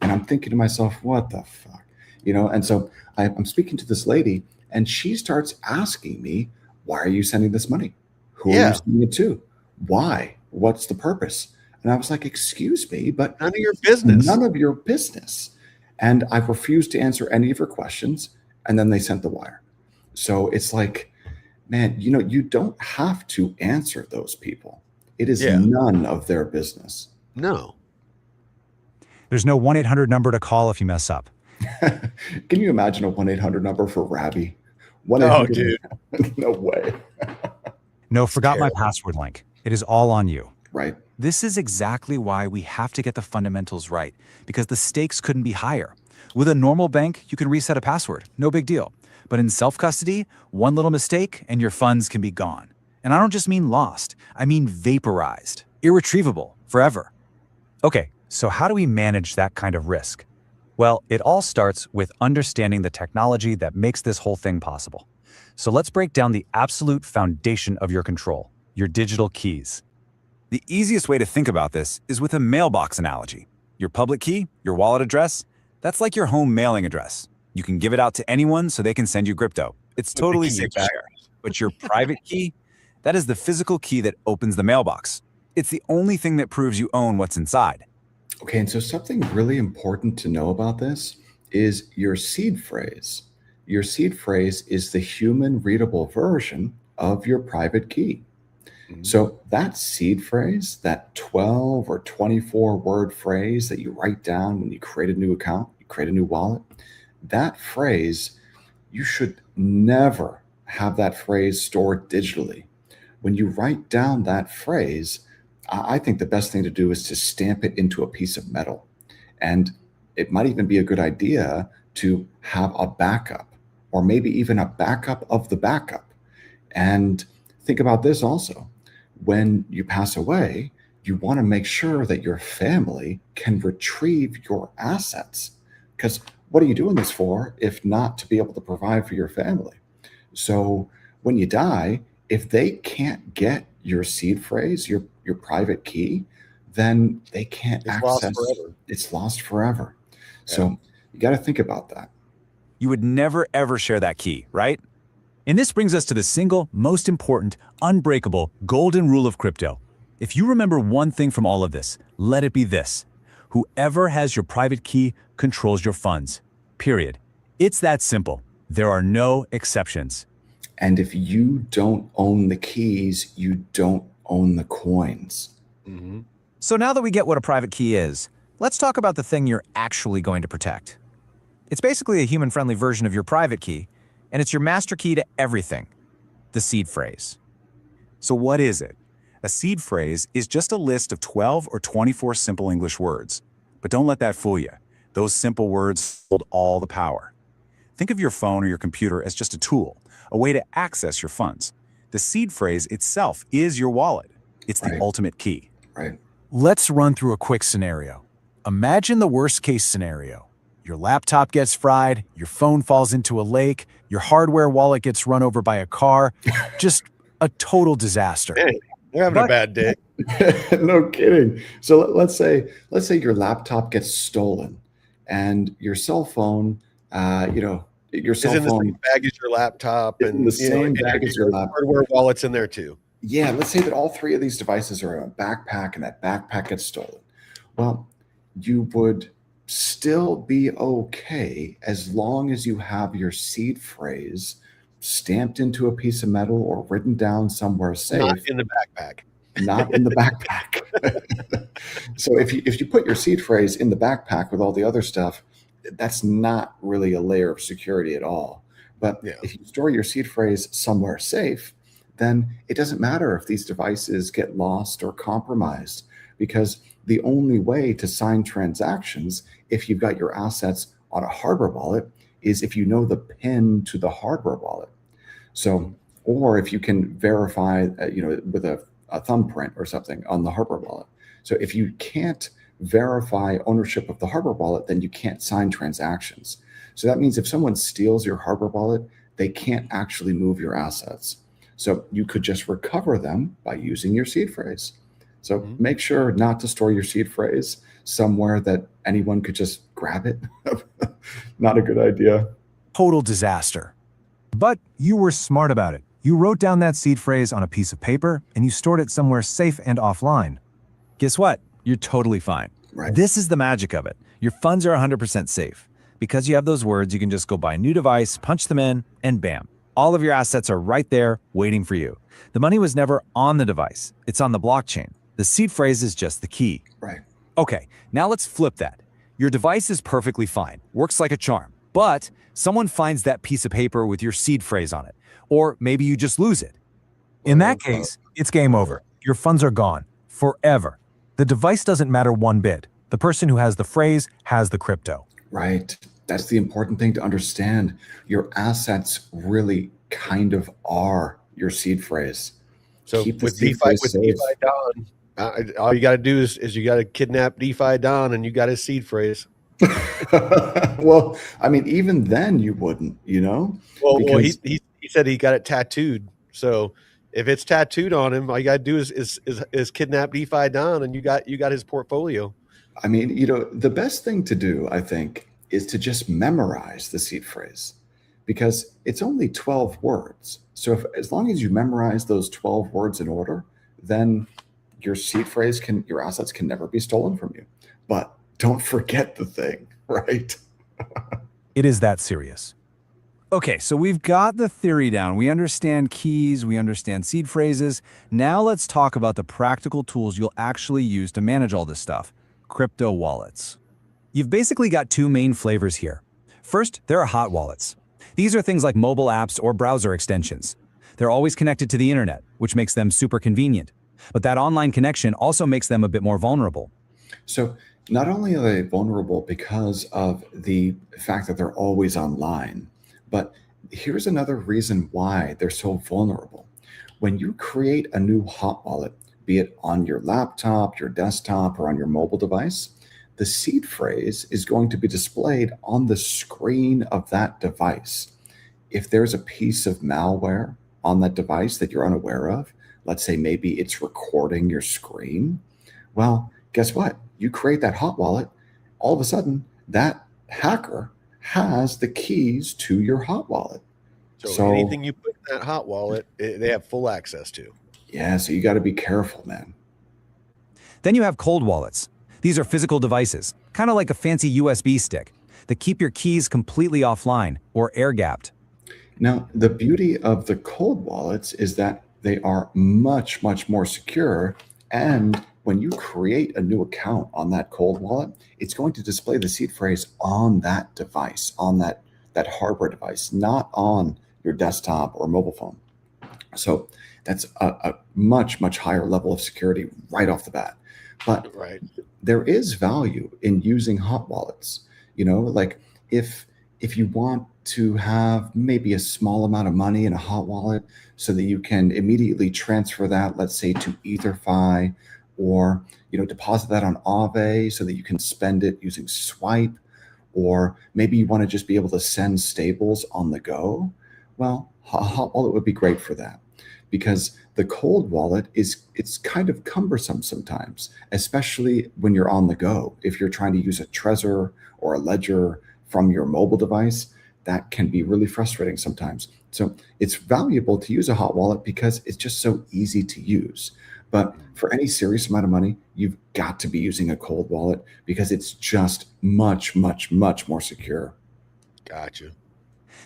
And I'm thinking to myself, what the fuck? And so I'm speaking to this lady and she starts asking me, why are you sending this money? Who are you sending it to? Why? What's the purpose? And I was like, excuse me, but none of your business. None of your business. And I refused to answer any of her questions. And then they sent the wire. So it's like, man, you don't have to answer those people. It is none of their business. No. There's no 1-800 number to call if you mess up. Can you imagine a 1-800 number for Rabby? Oh, dude. No way. No, forgot my password link. It is all on you. Right. This is exactly why we have to get the fundamentals right, because the stakes couldn't be higher. With a normal bank, you can reset a password. No big deal. But in self-custody, one little mistake and your funds can be gone. And I don't just mean lost. I mean vaporized, irretrievable, forever. Okay, so how do we manage that kind of risk? Well, it all starts with understanding the technology that makes this whole thing possible. So let's break down the absolute foundation of your control, your digital keys. The easiest way to think about this is with a mailbox analogy. Your public key, your wallet address, that's like your home mailing address. You can give it out to anyone so they can send you crypto. It's totally safe to share. But your private key, that is the physical key that opens the mailbox. It's the only thing that proves you own what's inside. Okay, and so something really important to know about this is your seed phrase. Your seed phrase is the human readable version of your private key. So that seed phrase, that 12 or 24 word phrase that you write down when you create a new account, you create a new wallet, that phrase, you should never have that phrase stored digitally. When you write down that phrase, I think the best thing to do is to stamp it into a piece of metal. And it might even be a good idea to have a backup, or maybe even a backup of the backup. And think about this also. When you pass away, you want to make sure that your family can retrieve your assets. Because what are you doing this for if not to be able to provide for your family? So when you die, if they can't get your seed phrase, your private key, then they can't access. It's lost forever. So you got to think about that. You would never ever share that key, right? And this brings us to the single most important, unbreakable, golden rule of crypto. If you remember one thing from all of this, let it be this. Whoever has your private key controls your funds. Period. It's that simple. There are no exceptions. And if you don't own the keys, you don't own the coins. Mm-hmm. So now that we get what a private key is, let's talk about the thing you're actually going to protect. It's basically a human-friendly version of your private key, and it's your master key to everything, the seed phrase. So what is it? A seed phrase is just a list of 12 or 24 simple English words. But don't let that fool you. Those simple words hold all the power. Think of your phone or your computer as just a tool, a way to access your funds. The seed phrase itself is your wallet. It's the ultimate key. Right. Let's run through a quick scenario. Imagine the worst case scenario. Your laptop gets fried, your phone falls into a lake, your hardware wallet gets run over by a car. Just a total disaster. Hey, they're having a bad day. No kidding. So let's say your laptop gets stolen, and your cell phone, your Is cell in the phone same bag as your laptop, is in and the same bag as your laptop. hardware wallets in there too. Yeah, let's say that all three of these devices are in a backpack, and that backpack gets stolen. Well, you would still be okay as long as you have your seed phrase stamped into a piece of metal or written down somewhere safe. Not in the backpack. Not in the backpack. So if you put your seed phrase in the backpack with all the other stuff, that's not really a layer of security at all. But if you store your seed phrase somewhere safe, then it doesn't matter if these devices get lost or compromised, because the only way to sign transactions, if you've got your assets on a hardware wallet, is if you know the PIN to the hardware wallet. So, or if you can verify, with a thumbprint or something on the hardware wallet. So if you can't verify ownership of the hardware wallet, then you can't sign transactions. So that means if someone steals your hardware wallet, they can't actually move your assets. So you could just recover them by using your seed phrase. So make sure not to store your seed phrase somewhere that anyone could just grab it. Not a good idea. Total disaster. But you were smart about it. You wrote down that seed phrase on a piece of paper and you stored it somewhere safe and offline. Guess what? You're totally fine. Right. This is the magic of it. Your funds are 100% safe. Because you have those words, you can just go buy a new device, punch them in, and bam. All of your assets are right there waiting for you. The money was never on the device. It's on the blockchain. The seed phrase is just the key. Right. Okay, now let's flip that. Your device is perfectly fine, works like a charm, but someone finds that piece of paper with your seed phrase on it, or maybe you just lose it. In that case, it's game over. Your funds are gone, forever. The device doesn't matter one bit. The person who has the phrase has the crypto. Right. That's the important thing to understand. Your assets really kind of are your seed phrase. So with DeFi Don, all you got to do is you got to kidnap DeFi Don, and you got his seed phrase. Well, I mean, even then you wouldn't, Well, he said he got it tattooed. So if it's tattooed on him, all you got to do is kidnap DeFi Don, and you got his portfolio. I mean, the best thing to do, I think, is to just memorize the seed phrase, because it's only 12 words. So as long as you memorize those 12 words in order, then your seed phrase your assets can never be stolen from you. But don't forget the thing, right? It is that serious. Okay, so we've got the theory down. We understand keys, we understand seed phrases. Now let's talk about the practical tools you'll actually use to manage all this stuff. Crypto wallets. You've basically got two main flavors here. First, there are hot wallets. These are things like mobile apps or browser extensions. They're always connected to the internet, which makes them super convenient. But that online connection also makes them a bit more vulnerable. So not only are they vulnerable because of the fact that they're always online, but here's another reason why they're so vulnerable. When you create a new hot wallet, be it on your laptop, your desktop, or on your mobile device, the seed phrase is going to be displayed on the screen of that device. If there's a piece of malware on that device that you're unaware of, let's say maybe it's recording your screen, well, guess what? You create that hot wallet, all of a sudden, that hacker has the keys to your hot wallet. So So anything you put in that hot wallet, they have full access to. yeah, so you got to be careful, man. Then you have cold wallets. These are physical devices, kind of like a fancy USB stick, that keep your keys completely offline or air-gapped. Now, the beauty of the cold wallets is that they are much, much more secure. And when you create a new account on that cold wallet, it's going to display the seed phrase on that device, on that hardware device, not on your desktop or mobile phone. So that's a much, much higher level of security right off the bat. But Right. there is value in using hot wallets. Like if you want to have maybe a small amount of money in a hot wallet so that you can immediately transfer that, let's say, to EtherFi, or deposit that on Aave so that you can spend it using Swipe, or maybe you want to just be able to send stables on the go. Well, a hot wallet would be great for that, because the cold wallet it's kind of cumbersome sometimes, especially when you're on the go. If you're trying to use a Trezor or a Ledger from your mobile device, that can be really frustrating sometimes. So it's valuable to use a hot wallet because it's just so easy to use. But for any serious amount of money, you've got to be using a cold wallet because it's just much, much, much more secure. Gotcha.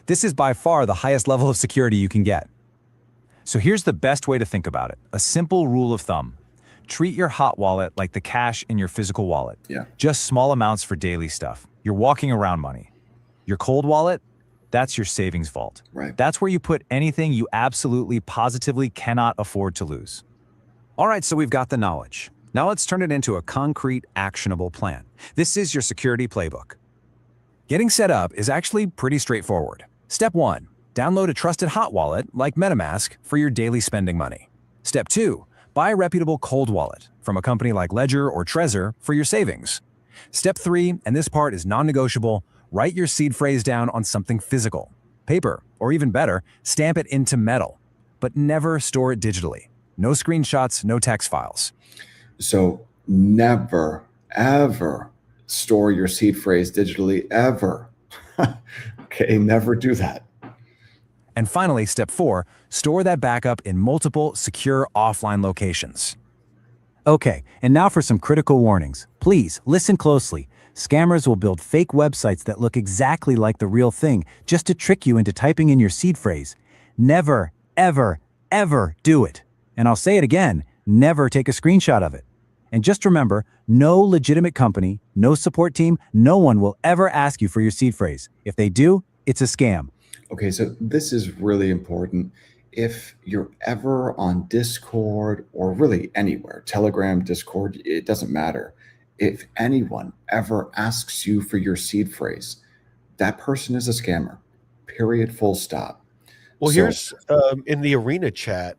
This is by far the highest level of security you can get. So here's the best way to think about it. A simple rule of thumb. Treat your hot wallet like the cash in your physical wallet. Yeah. Just small amounts for daily stuff. You're walking around money. Your cold wallet, that's your savings vault. Right. That's where you put anything you absolutely, positively cannot afford to lose. All right, so we've got the knowledge. Now let's turn it into a concrete, actionable plan. This is your security playbook. Getting set up is actually pretty straightforward. Step 1, download a trusted hot wallet like MetaMask for your daily spending money. Step 2, buy a reputable cold wallet from a company like Ledger or Trezor for your savings. Step 3, and this part is non-negotiable, write your seed phrase down on something physical, paper, or even better, stamp it into metal, but never store it digitally. No screenshots, no text files. So never, ever store your seed phrase digitally, ever. Okay, never do that. And finally, step 4, store that backup in multiple secure offline locations. Okay, and now for some critical warnings. Please listen closely. Scammers will build fake websites that look exactly like the real thing just to trick you into typing in your seed phrase. Never, ever, ever do it. And I'll say it again, never take a screenshot of it. And just remember, no legitimate company, no support team, no one will ever ask you for your seed phrase. If they do, it's a scam. Okay, so this is really important. If you're ever on Discord or really anywhere, Telegram, Discord, it doesn't matter. If anyone ever asks you for your seed phrase, that person is a scammer. Period, full stop. Well, So- here's in the arena chat,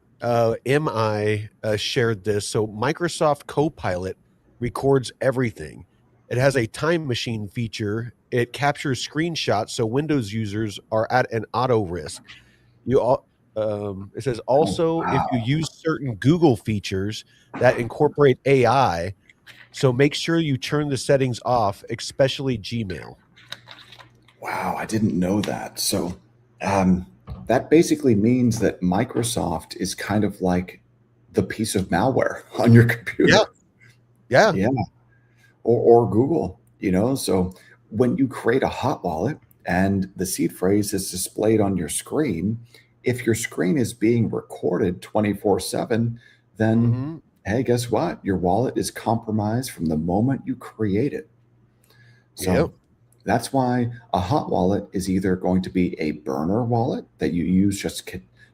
MI shared this. So Microsoft Copilot records everything. It has a time machine feature. It captures screenshots so Windows users are at an auto risk. It says also if you use certain Google features that incorporate AI, so make sure you turn the settings off, especially Gmail. Wow, I didn't know that. So that basically means that Microsoft is kind of like the piece of malware on your computer. Yeah. Yeah. Or Google, So when you create a hot wallet and the seed phrase is displayed on your screen, if your screen is being recorded 24/7, then hey, guess what? Your wallet is compromised from the moment you create it. So Yep. that's why a hot wallet is either going to be a burner wallet that you use just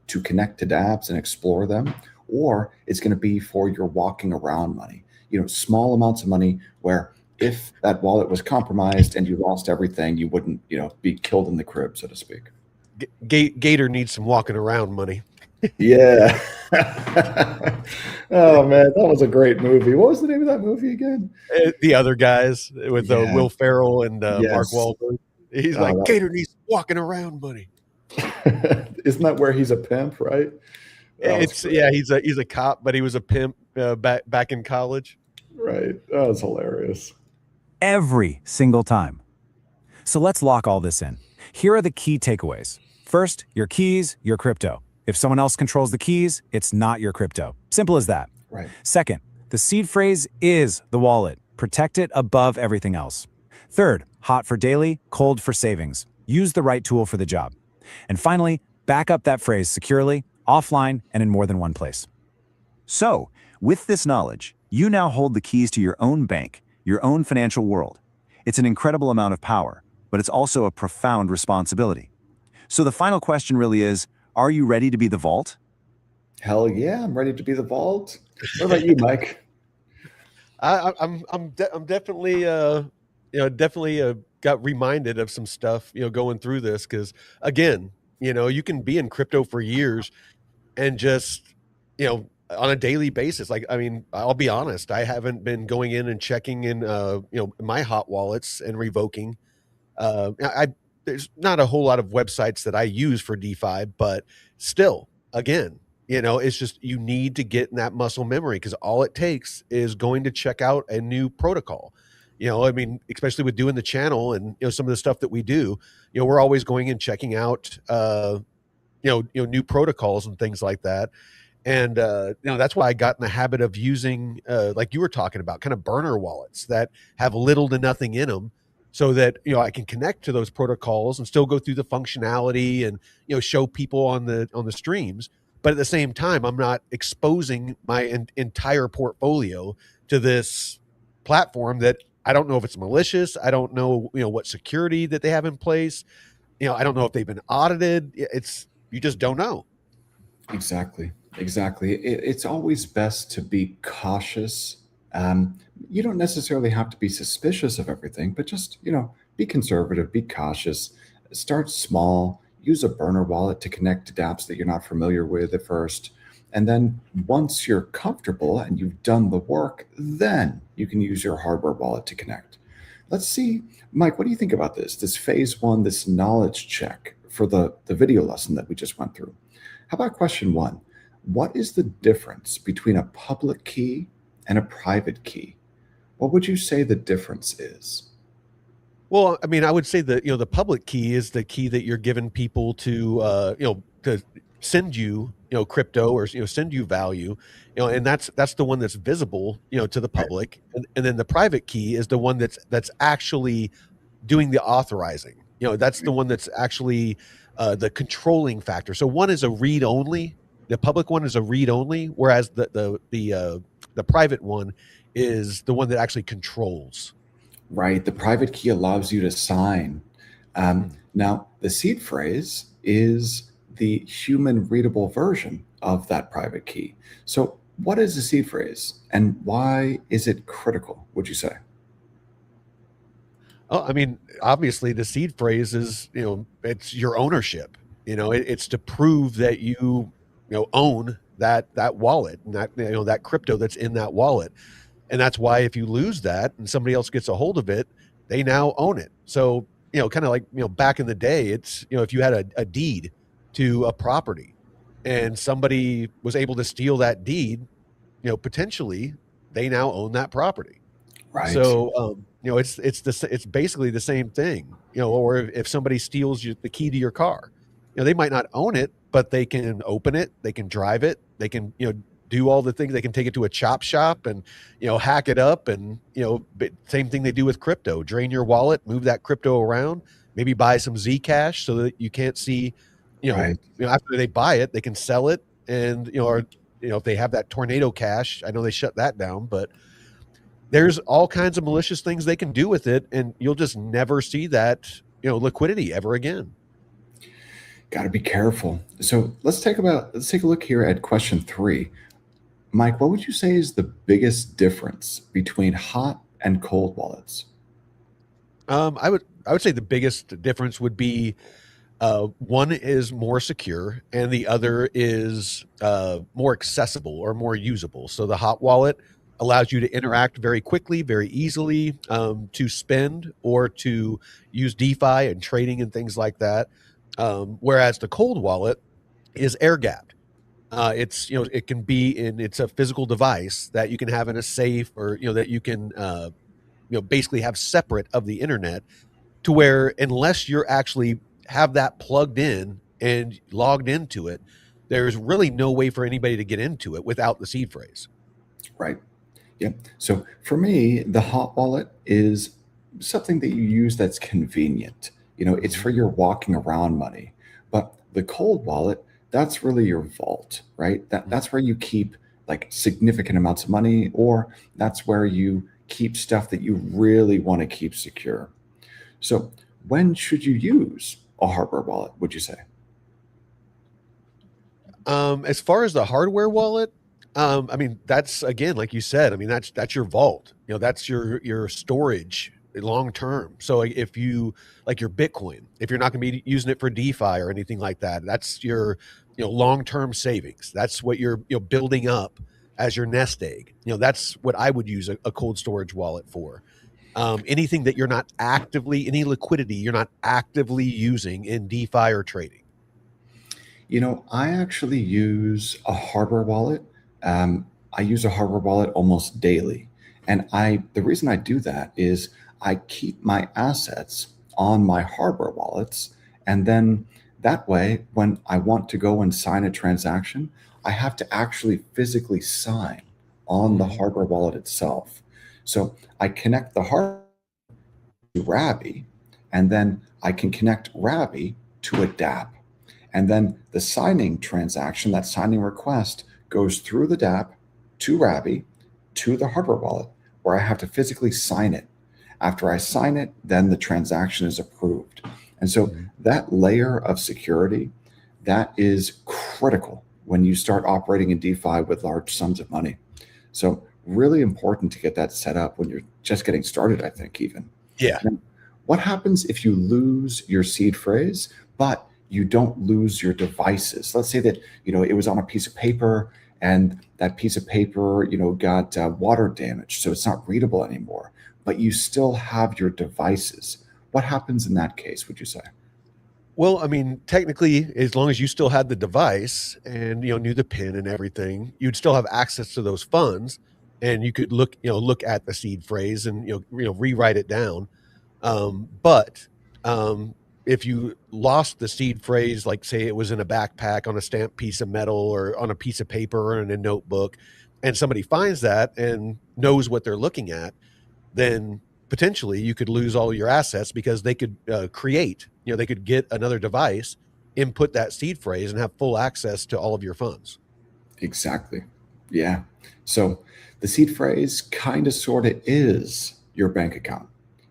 to connect to dApps and explore them, or it's going to be for your walking around money. Small amounts of money where if that wallet was compromised and you lost everything, you wouldn't, be killed in the crib, so to speak. Gator needs some walking around money. Yeah. Oh man, that was a great movie. What was the name of that movie again? The other guys with Yeah. Will Ferrell and Mark Yes. Wahlberg. He's Oh, like, that- Gator needs walking around money. Isn't that where he's a pimp, right? That was great. He's a cop, but he was a pimp back in college. Right. That was hilarious. Every single time. So let's lock all this in. Here are the key takeaways. First, your keys, your crypto. If someone else controls the keys, it's not your crypto. Simple as that. Right. Second, the seed phrase is the wallet. Protect it above everything else. Third, hot for daily, cold for savings. Use the right tool for the job. And finally, back up that phrase securely, offline, and in more than one place. So, with this knowledge, you now hold the keys to your own bank, your own financial world. It's an incredible amount of power, but it's also a profound responsibility. So the final question really is, are you ready to be the vault? Hell yeah, I'm ready to be the vault. What about you, Mike? I'm definitely definitely got reminded of some stuff going through this, because again, you can be in crypto for years and just on a daily basis. Like, I mean, I'll be honest, I haven't been going in and checking in my hot wallets and revoking. I There's not a whole lot of websites that I use for DeFi, but still, again, it's just you need to get in that muscle memory, because all it takes is going to check out a new protocol. I mean, especially with doing the channel and some of the stuff that we do, we're always going and checking out new protocols and things like that. And that's why I got in the habit of using like you were talking about, kind of burner wallets that have little to nothing in them, so that I can connect to those protocols and still go through the functionality and show people on the streams, but at the same time I'm not exposing my entire portfolio to this platform that I don't know if it's malicious. I don't know what security that they have in place. I don't know if they've been audited. You just don't know. Exactly. Exactly. It's always best to be cautious. You don't necessarily have to be suspicious of everything, but just, be conservative, be cautious, start small, use a burner wallet to connect to dApps that you're not familiar with at first. And then once you're comfortable and you've done the work, then you can use your hardware wallet to connect. Let's see, Mike, what do you think about this phase one, this knowledge check for the video lesson that we just went through? How about question one? What is the difference between a public key and a private key? What would you say the difference is? Well, I mean, I would say that the public key is the key that you're giving people to to send you crypto, or send you value, and that's the one that's visible to the public, and then the private key is the one that's actually doing the authorizing. That's the one that's actually the controlling factor. So one is a read only. The public one is a read only, whereas the private one is the one that actually controls. Right. The private key allows you to sign. Now, the seed phrase is the human readable version of that private key. So what is the seed phrase and why is it critical, would you say? Oh, I mean, obviously the seed phrase is, it's your ownership. It's to prove that you own that wallet, and that crypto that's in that wallet. And that's why if you lose that and somebody else gets a hold of it, they now own it. So, kind of like, back in the day, it's, if you had a deed to a property and somebody was able to steal that deed, potentially they now own that property. Right. So, it's basically the same thing, or if somebody steals the key to your car, they might not own it, but they can open it, they can drive it, they can, do all the things. They can take it to a chop shop and, hack it up, and, same thing they do with crypto, drain your wallet, move that crypto around, maybe buy some Zcash so that you can't see, Right. after they buy it, they can sell it. And, or, if they have that tornado cash, I know they shut that down, but there's all kinds of malicious things they can do with it. And you'll just never see that, liquidity ever again. Got to be careful. So let's take a look here at question 3. Mike, what would you say is the biggest difference between hot and cold wallets? I would say the biggest difference would be one is more secure and the other is more accessible or more usable. So the hot wallet allows you to interact very quickly, very easily, to spend or to use DeFi and trading and things like that. Whereas the cold wallet is air gapped. It's it can be it's a physical device that you can have in a safe, or that you can basically have separate of the internet, to where unless you're actually have that plugged in and logged into it, there's really no way for anybody to get into it without the seed phrase. Right. Yeah. So for me, the hot wallet is something that you use that's convenient. It's Mhm. for your walking around money. But the cold wallet, that's really your vault, right? That's where you keep like significant amounts of money, or that's where you keep stuff that you really want to keep secure. So when should you use a hardware wallet, would you say? As far as the hardware wallet, I mean, that's again, like you said, I mean, that's your vault. That's your storage long term. So if you like your Bitcoin, if you're not going to be using it for DeFi or anything like that, that's your long term savings. That's what you're building up as your nest egg. That's what I would use a cold storage wallet for. Anything that you're not actively, any liquidity you're not actively using in DeFi or trading. I actually use a hardware wallet. I use a hardware wallet almost daily. And the reason I do that is I keep my assets on my hardware wallets. And then that way, when I want to go and sign a transaction, I have to actually physically sign on the Mhm. hardware wallet itself. So I connect the hardware to Rabby, and then I can connect Rabby to a dApp. And then the signing transaction, that signing request, goes through the dApp to Rabby to the hardware wallet, where I have to physically sign it. After I sign it, then the transaction is approved. And so Mhm. that layer of security, that is critical when you start operating in DeFi with large sums of money. So really important to get that set up when you're just getting started, I think, even. Yeah. Now, what happens if you lose your seed phrase, but you don't lose your devices? Let's say that it was on a piece of paper, and that piece of paper got water damage, so it's not readable anymore. But you still have your devices. What happens in that case, would you say? Well, I mean, technically, as long as you still had the device and knew the pin and everything, you'd still have access to those funds, and you could look at the seed phrase and rewrite it down. But if you lost the seed phrase, like say it was in a backpack on a stamped piece of metal or on a piece of paper or in a notebook, and somebody finds that and knows what they're looking at, then potentially you could lose all your assets because they could they could get another device, input that seed phrase, and have full access to all of your funds. Exactly. Yeah. So the seed phrase kind of sort of is your bank account.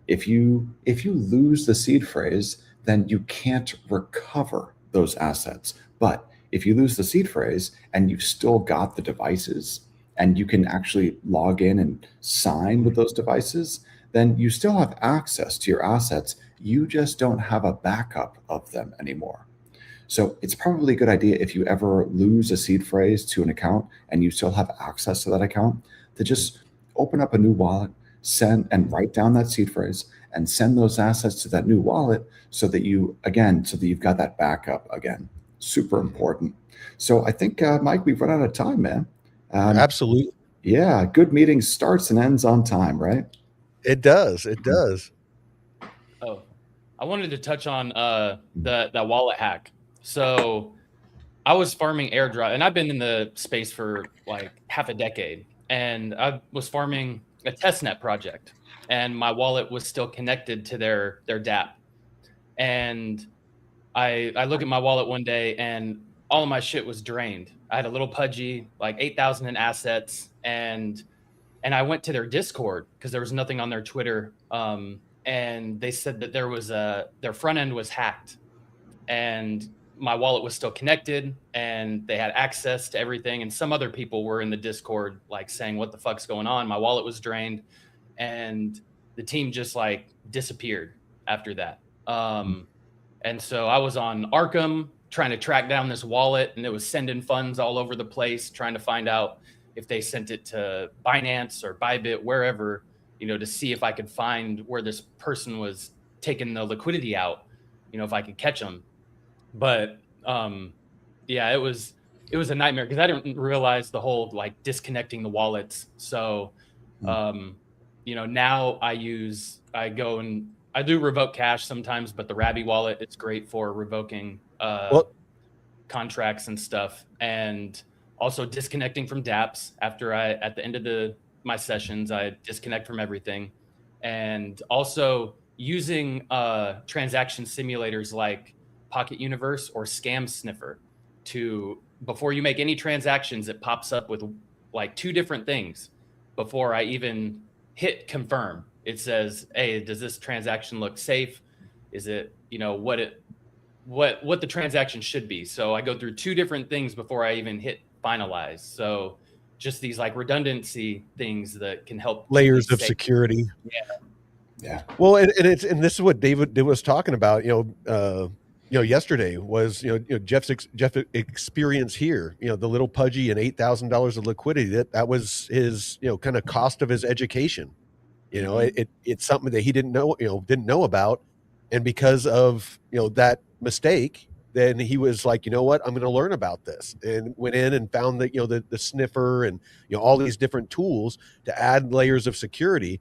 If you lose the seed phrase, then you can't recover those assets. But if you lose the seed phrase and you've still got the devices and you can actually log in and sign with those devices, then you still have access to your assets. You just don't have a backup of them anymore. So it's probably a good idea if you ever lose a seed phrase to an account and you still have access to that account to just open up a new wallet, send and write down that seed phrase and send those assets to that new wallet so that you've got that backup again. Super important. So I think, Mike, we've run out of time, man. Um, Absolutely. yeah, good meeting starts and ends on time, right? It does. It does. Oh, I wanted to touch on that wallet hack. So I was farming airdrop, and I've been in the space for like half a decade, and I was farming a testnet project, and my wallet was still connected to their dApp. And I look at my wallet one day, and all of my shit was drained. I had a little pudgy, like 8,000 in assets, and I went to their Discord because there was nothing on their Twitter. And they said that their front end was hacked, and my wallet was still connected, and they had access to everything. And some other people were in the Discord, like saying, "What the fuck's going on?" My wallet was drained, and the team just like disappeared after that. And so I was on Arkham trying to track down this wallet, and it was sending funds all over the place, trying to find out if they sent it to Binance or Bybit, wherever, to see if I could find where this person was taking the liquidity out, if I could catch them. But yeah, it was a nightmare because I didn't realize the whole like disconnecting the wallets. So um, now I go and I do revoke cash sometimes, but the Rabby wallet, it's great for revoking Well, contracts and stuff, and also disconnecting from dApps after at the end of my sessions, I disconnect from everything, and also using transaction simulators like Pocket Universe or Scam Sniffer to, before you make any transactions, it pops up with like 2 different things before I even hit confirm. It says, hey, does this transaction look safe? Is it, what the transaction should be? So I go through 2 different things before I even hit finalize. So just these like redundancy things that can help layers of security. Yeah. Well, and this is what David was talking about. Yesterday was Jeff's experience here. The little pudgy and $8,000 of liquidity. That was his kind of cost of his education. It's something that he didn't know about, and because of that mistake, then he was like, you know what, I'm going to learn about this, and went in and found that the sniffer and all these different tools to add layers of security.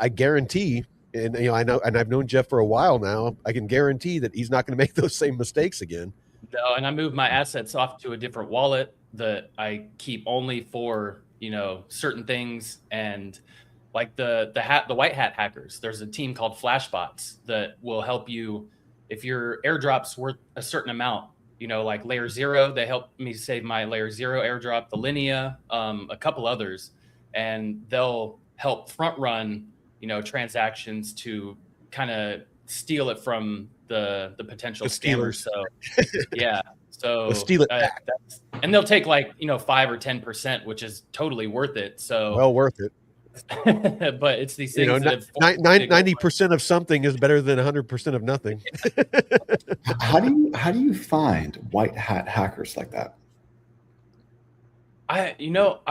I guarantee, and I know, and I've known Jeff for a while now, I can guarantee that he's not going to make those same mistakes again. No, and I moved my assets off to a different wallet that I keep only for certain things. And like the white hat hackers, there's a team called Flashbots that will help you if your airdrop's worth a certain amount. Like Layer 0, they helped me save my Layer 0 airdrop, the Linea, a couple others, and they'll help front run transactions to kind of steal it from the potential scammers. So yeah, so steal it back. And they'll take like 5 or 10%, which is totally worth it. So well worth it. But it's these things. 90% of something is better than 100% of nothing. How do you find white hat hackers like that? I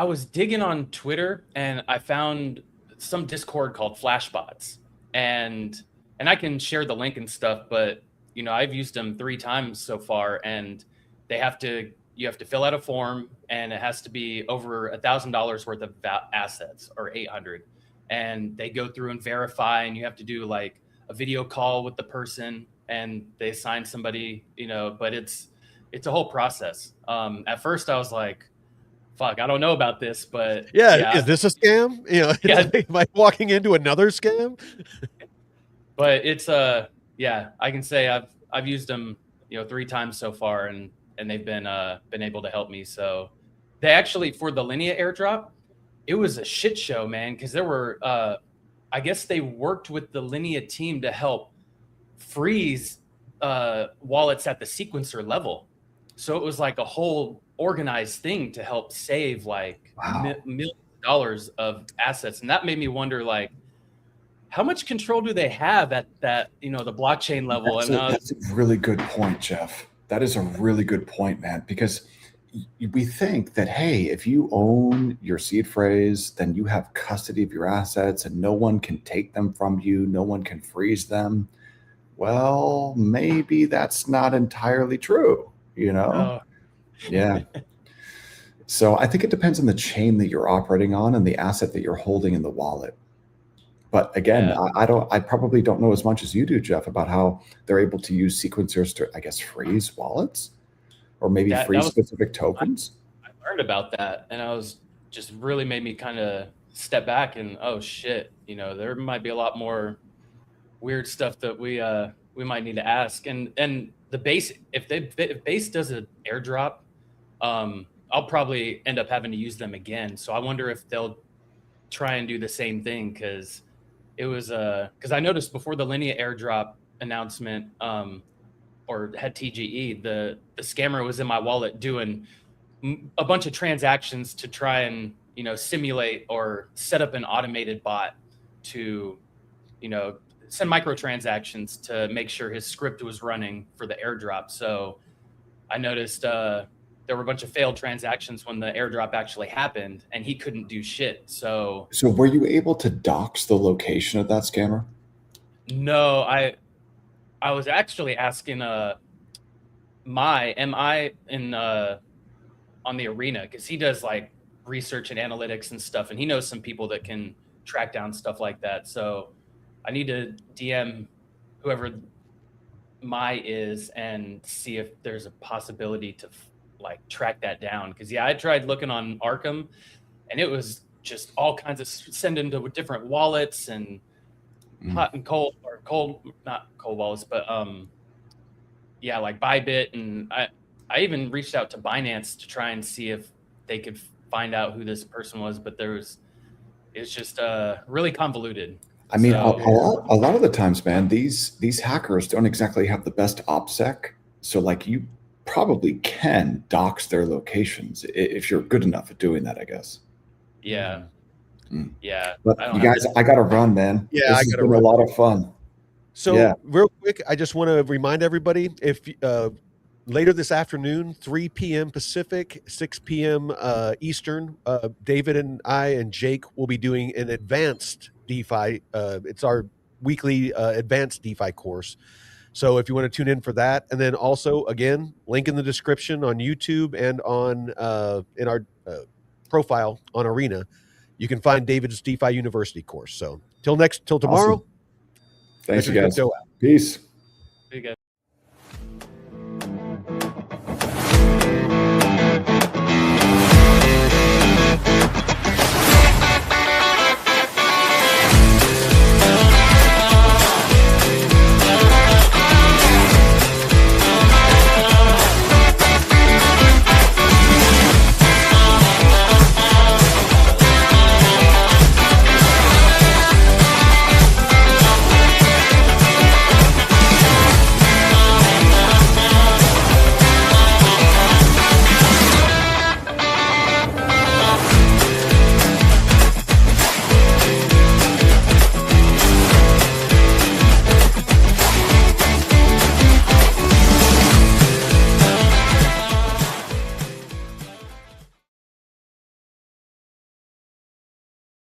was digging on Twitter and I found some Discord called Flashbots, and I can share the link and stuff, but I've used them 3 times so far, and you have to fill out a form, and it has to be over $1,000 worth of assets, or 800, and they go through and verify, and you have to do like a video call with the person, and they assign somebody, but it's a whole process. At first I was like, fuck, I don't know about this, but yeah. Is this a scam? Am I walking into another scam? But it's I can say I've used them 3 times so far, and they've been able to help me. So they actually, for the Linea airdrop, it was a shit show, man, because there were I guess they worked with the Linea team to help freeze wallets at the sequencer level. So it was like a whole organized thing to help save like millions of dollars of assets. And that made me wonder, like, how much control do they have at that, the blockchain level? That's a really good point, Jeff. That is a really good point, man, because we think that, hey, if you own your seed phrase, then you have custody of your assets and no one can take them from you. No one can freeze them. Well, maybe that's not entirely true, Yeah. So I think it depends on the chain that you're operating on and the asset that you're holding in the wallet. But again, I probably don't know as much as you do, Jeff, about how they're able to use sequencers to, I guess, freeze wallets or maybe freeze specific tokens. I learned about that, and I was just really made me kind of step back and, oh shit, there might be a lot more weird stuff that we might need to ask. And the base, if base does an airdrop, I'll probably end up having to use them again. So I wonder if they'll try and do the same thing, because it was because I noticed before the Linea airdrop announcement or had TGE, the scammer was in my wallet doing a bunch of transactions to try and simulate or set up an automated bot to send microtransactions to make sure his script was running for the airdrop. So I noticed there were a bunch of failed transactions when the airdrop actually happened, and he couldn't do shit. So were you able to dox the location of that scammer? No, I was actually asking am I in on the Arena, because he does like research and analytics and stuff, and he knows some people that can track down stuff like that. So I need to DM whoever my is and see if there's a possibility to like track that down. Because yeah, I tried looking on Arkham, and it was just all kinds of sending to different wallets and hot and cold, or cold, not cold wallets, but yeah, like Bybit, and I even reached out to Binance to try and see if they could find out who this person was, but it's just really convoluted. I mean, So, a lot of the times, man, these hackers don't exactly have the best OPSEC. So like you probably can dox their locations if you're good enough at doing that, I guess. yeah. Yeah. But you guys, I gotta run, man. Yeah, this I has gotta been run. a lot of fun. So Yeah. real quick, I just want to remind everybody, if later this afternoon, 3 p.m. Pacific, 6 p.m. Eastern, David and I and Jake will be doing an advanced DeFi. It's our weekly advanced DeFi course. So if you want to tune in for that, and then also again, link in the description on YouTube and on in our profile on Arena, you can find David's DeFi University course. So till tomorrow. Awesome. Thanks, you Mission guys. Crypto Peace.